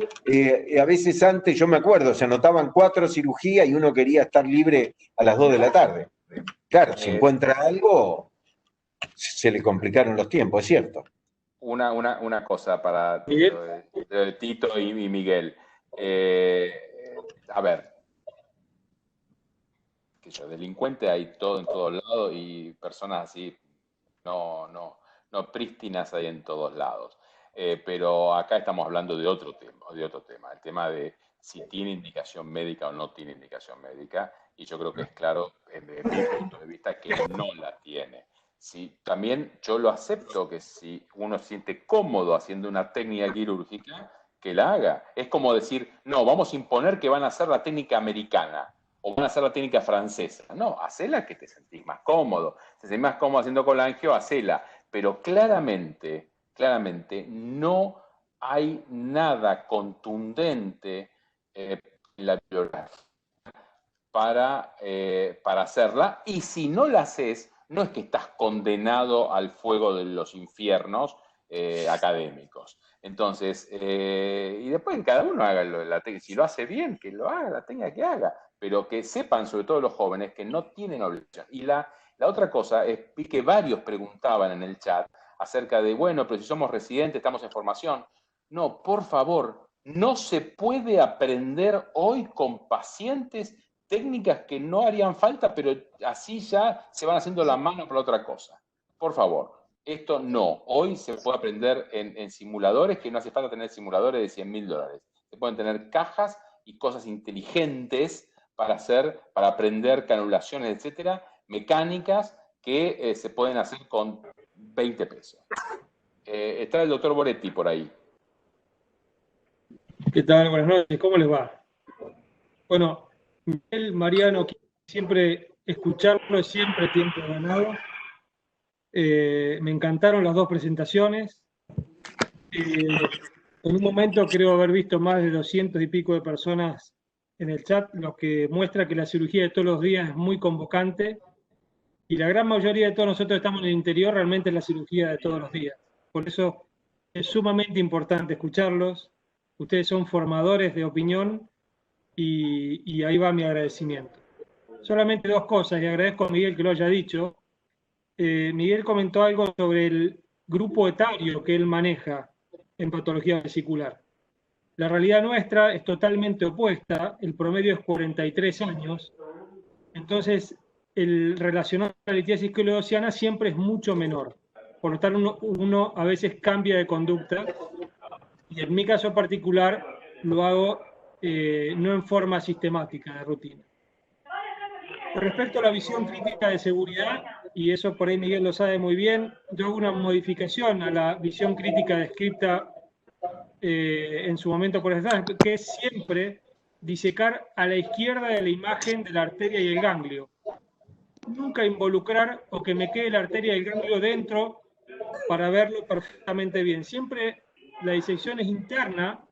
Speaker 1: A veces antes, yo me acuerdo, se anotaban 4 cirugías y uno quería estar libre a las 2 de la tarde. Claro, si encuentra algo, se le complicaron los tiempos, es cierto.
Speaker 2: Una cosa para Tito y Miguel. A ver, delincuente hay todo en todos lados y personas así no prístinas hay en todos lados. Pero acá estamos hablando de otro tema, el tema de si tiene indicación médica o no tiene indicación médica, y yo creo que es claro, desde mi punto de vista, que no la tiene. Sí, también yo lo acepto que si uno se siente cómodo haciendo una técnica quirúrgica, que la haga. Es como decir, no, vamos a imponer que van a hacer la técnica americana o van a hacer la técnica francesa. No, hacela que te sentís más cómodo. Si te sentís más cómodo haciendo colangio, hacela. Pero claramente no hay nada contundente en la bibliografía para hacerla. Y si no la haces, no es que estás condenado al fuego de los infiernos académicos. Entonces, y después cada uno haga si lo hace bien, que lo haga, la técnica que haga, pero que sepan, sobre todo los jóvenes, que no tienen obligación. Y la otra cosa es que varios preguntaban en el chat acerca de, bueno, pero si somos residentes, estamos en formación. No, por favor, no se puede aprender hoy con pacientes técnicas que no harían falta, pero así ya se van haciendo la mano para otra cosa. Por favor, esto no. Hoy se puede aprender en simuladores, que no hace falta tener simuladores de $100.000. Se pueden tener cajas y cosas inteligentes para aprender canulaciones, etcétera, mecánicas que se pueden hacer con 20 pesos. Está el doctor Boretti por ahí.
Speaker 8: ¿Qué tal? Buenas noches. ¿Cómo les va? Bueno, Miguel, Mariano, siempre escucharlo es siempre tiempo ganado. Me encantaron las 2 presentaciones. En un momento creo haber visto más de 200 y pico de personas en el chat, lo que muestra que la cirugía de todos los días es muy convocante y la gran mayoría de todos nosotros estamos en el interior, realmente es la cirugía de todos los días. Por eso es sumamente importante escucharlos. Ustedes son formadores de opinión y ahí va mi agradecimiento. Solamente 2 cosas, y agradezco a Miguel que lo haya dicho. Miguel comentó algo sobre grupo etario que él maneja en patología vesicular. La realidad nuestra es totalmente opuesta, el promedio es 43 años, entonces el relacionado a la litiasis esclerosiana siempre es mucho menor. Por lo tanto, uno a veces cambia de conducta, y en mi caso particular lo hago no en forma sistemática, de rutina. Con respecto a la visión crítica de seguridad, y eso por ahí Miguel lo sabe muy bien, yo hago una modificación a la visión crítica descrita en su momento por Stan, que es siempre disecar a la izquierda de la imagen de la arteria y el ganglio. Nunca involucrar o que me quede la arteria y el ganglio dentro para verlo perfectamente bien. Siempre la disección es interna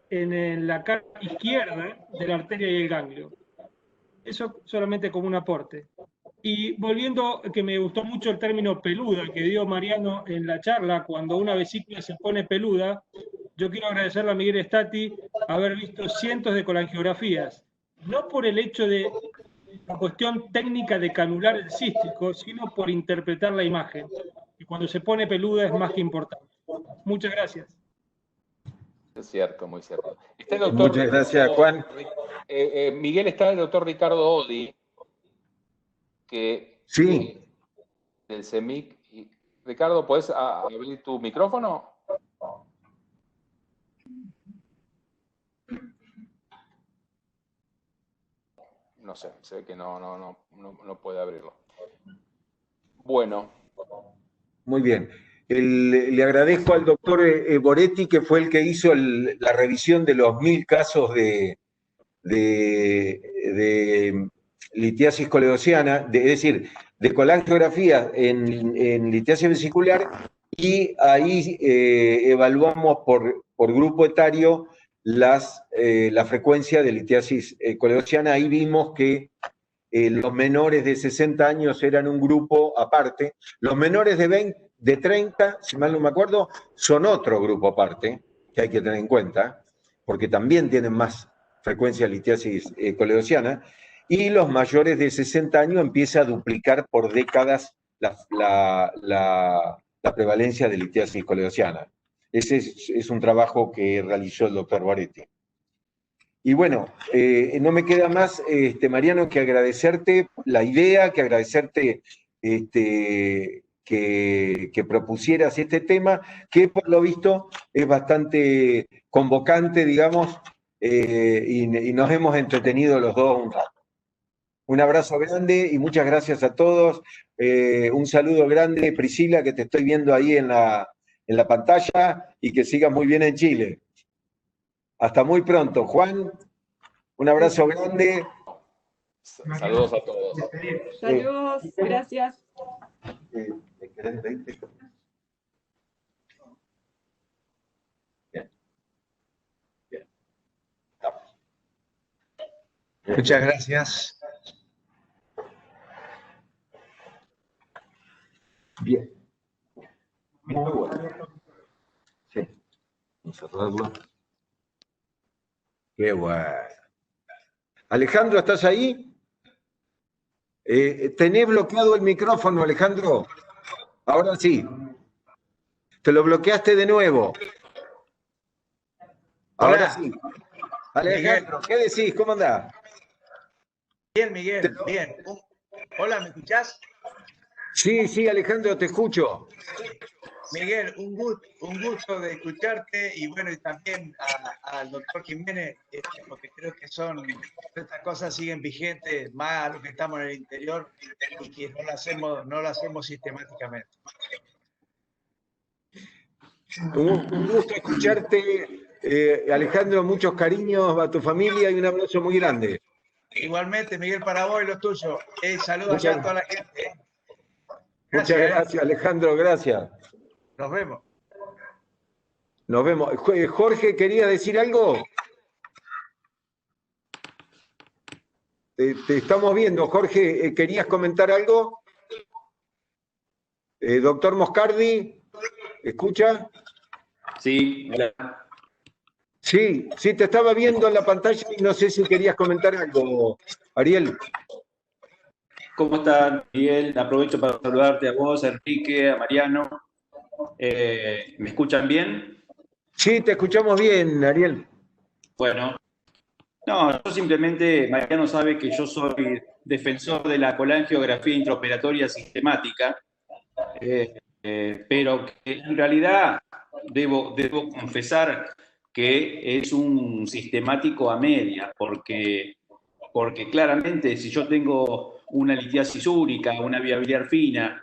Speaker 8: en la cara izquierda de la arteria y el ganglio. Eso solamente como un aporte. Y volviendo, que me gustó mucho el término peluda que dio Mariano en la charla, cuando una vesícula se pone peluda, yo quiero agradecerle a Miguel Stati haber visto cientos de colangiografías, no por el hecho de la cuestión técnica de canular el cístico, sino por interpretar la imagen. Y cuando se pone peluda es más que importante. Muchas gracias.
Speaker 2: Es cierto, muy cierto. Está el doctor
Speaker 1: Muchas gracias, Juan.
Speaker 2: Miguel, está el doctor Ricardo Odi, que
Speaker 1: Sí.
Speaker 2: del CEMIC. Ricardo, ¿puedes abrir tu micrófono? No sé, se ve que no puede abrirlo. Bueno.
Speaker 1: Muy bien. Le agradezco al doctor Boretti, que fue el que hizo la revisión de los 1000 casos de litiasis coledoceana, es decir, de colangiografía en litiasis vesicular, y ahí evaluamos por grupo etario la frecuencia de litiasis coledoceana. Ahí vimos que los menores de 60 años eran un grupo aparte, los menores de 30, si mal no me acuerdo, son otro grupo aparte, que hay que tener en cuenta, porque también tienen más frecuencia de litiasis coledoceana, y los mayores de 60 años empieza a duplicar por décadas la prevalencia de litiasis coledoceana. Ese es un trabajo que realizó el doctor Boretti. Y bueno, no me queda más, Mariano, que agradecerte la idea, que agradecerte que propusieras este tema, que por lo visto es bastante convocante, digamos, y nos hemos entretenido los dos un rato. Un abrazo grande y muchas gracias a todos. Un saludo grande, Priscila, que te estoy viendo ahí en la pantalla, y que sigas muy bien en Chile. Hasta muy pronto. Juan, un abrazo grande.
Speaker 2: Saludos a todos.
Speaker 9: Saludos, gracias.
Speaker 10: Muchas gracias.
Speaker 1: Bien. Muy bueno. Sí. Vamos a cerrarlo. Qué bueno. Alejandro, ¿estás ahí? ¿Tenés bloqueado el micrófono, Alejandro? Ahora sí. Te lo bloqueaste de nuevo. Ahora sí. Alejandro, ¿qué decís? ¿Cómo andás?
Speaker 10: Bien, Miguel, bien. Hola, ¿me escuchás?
Speaker 1: Sí, Alejandro, te escucho.
Speaker 10: Miguel, un gusto de escucharte, y bueno, y también al doctor Jiménez, porque creo que estas cosas siguen vigentes, más a los que estamos en el interior, y que no lo hacemos sistemáticamente.
Speaker 1: Un gusto escucharte, Alejandro, muchos cariños a tu familia y un abrazo muy grande.
Speaker 10: Igualmente, Miguel, para vos y los tuyos. Saludos allá a toda la gente.
Speaker 1: Muchas gracias, Alejandro, gracias.
Speaker 10: Nos vemos.
Speaker 1: Nos vemos. Jorge, ¿quería decir algo? Te estamos viendo. Jorge, ¿querías comentar algo? Doctor Moscardi, ¿escucha?
Speaker 11: Sí, hola.
Speaker 1: Sí, te estaba viendo en la pantalla y no sé si querías comentar algo, Ariel.
Speaker 11: ¿Cómo están, Miguel? Aprovecho para saludarte a vos, a Enrique, a Mariano. ¿Me escuchan bien?
Speaker 1: Sí, te escuchamos bien, Ariel.
Speaker 11: Bueno, no, yo simplemente, Mariano sabe que yo soy defensor de la colangiografía intraoperatoria sistemática, pero que en realidad debo confesar que es un sistemático a media, porque claramente si yo tengo una litiasis úrica, una vía biliar fina,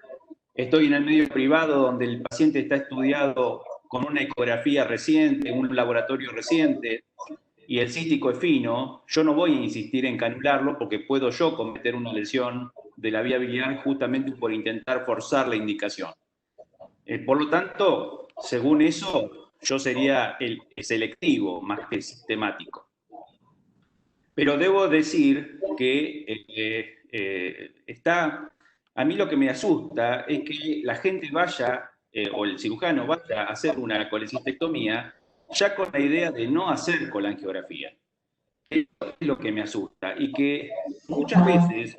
Speaker 11: estoy en el medio privado donde el paciente está estudiado con una ecografía reciente, un laboratorio reciente, y el cístico es fino, yo no voy a insistir en canularlo porque puedo yo cometer una lesión de la vía biliar justamente por intentar forzar la indicación. Por lo tanto, según eso, yo sería el selectivo más que sistemático. Pero debo decir que a mí lo que me asusta es que la gente vaya, o el cirujano vaya a hacer una colecistectomía ya con la idea de no hacer colangiografía. Eso es lo que me asusta. Y que muchas veces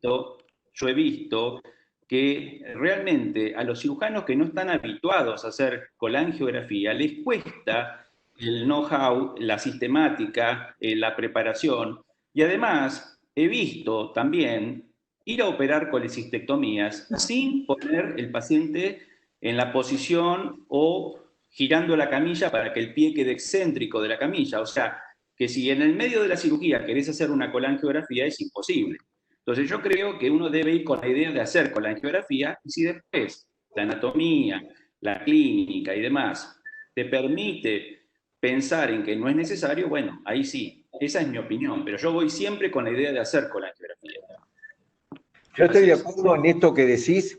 Speaker 11: yo he visto que realmente a los cirujanos que no están habituados a hacer colangiografía les cuesta el know-how, la sistemática, la preparación. Y además he visto también ir a operar colecistectomías sin poner el paciente en la posición o girando la camilla para que el pie quede excéntrico de la camilla. O sea, que si en el medio de la cirugía querés hacer una colangiografía es imposible. Entonces yo creo que uno debe ir con la idea de hacer colangiografía y si después la anatomía, la clínica y demás te permite pensar en que no es necesario, bueno, ahí sí, esa es mi opinión, pero yo voy siempre con la idea de hacer colangiografía.
Speaker 1: Yo estoy de acuerdo en esto que decís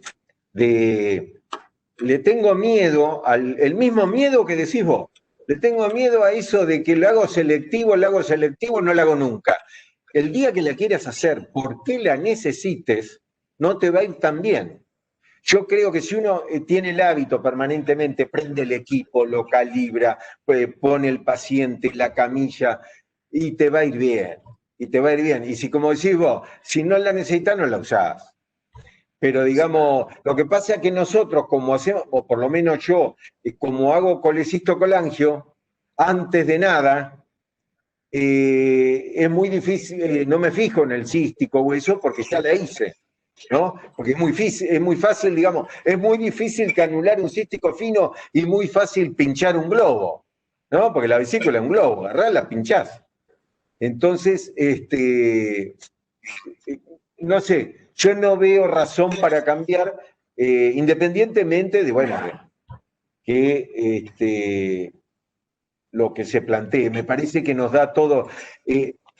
Speaker 1: le tengo miedo, el mismo miedo que decís vos, le tengo miedo a eso de que lo hago selectivo, no lo hago nunca. El día que la quieras hacer, porque la necesites, no te va a ir tan bien. Yo creo que si uno tiene el hábito permanentemente, prende el equipo, lo calibra, pone el paciente, la camilla, y te va a ir bien. Y te va a ir bien. Y si, como decís vos, si no la necesitas, no la usás. Pero digamos, lo que pasa es que nosotros, como hacemos, o por lo menos yo, como hago colangio, antes de nada, es muy difícil, no me fijo en el cístico o eso porque ya la hice, ¿no? Porque es muy fácil, digamos, es muy difícil canular un cístico fino y muy fácil pinchar un globo, ¿no? Porque la vesícula es un globo, agarrás, la pinchás. Entonces, no sé, yo no veo razón para cambiar, independientemente de, bueno, que lo que se plantee. Me parece que nos da todo.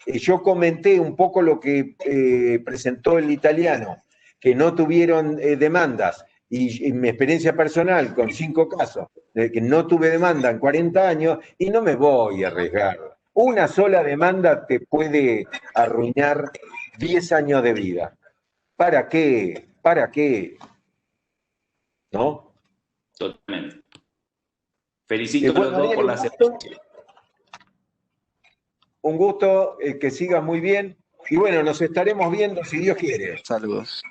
Speaker 1: Yo comenté un poco lo que presentó el italiano, que no tuvieron demandas, y mi experiencia personal con 5 casos, de que no tuve demanda en 40 años, y no me voy a arriesgar. Una sola demanda te puede arruinar 10 años de vida. ¿Para qué? ¿Para qué? ¿No?
Speaker 11: Totalmente. Felicito a los dos por la aceptación.
Speaker 1: Un gusto, que sigas muy bien. Y bueno, nos estaremos viendo si Dios quiere.
Speaker 4: Saludos.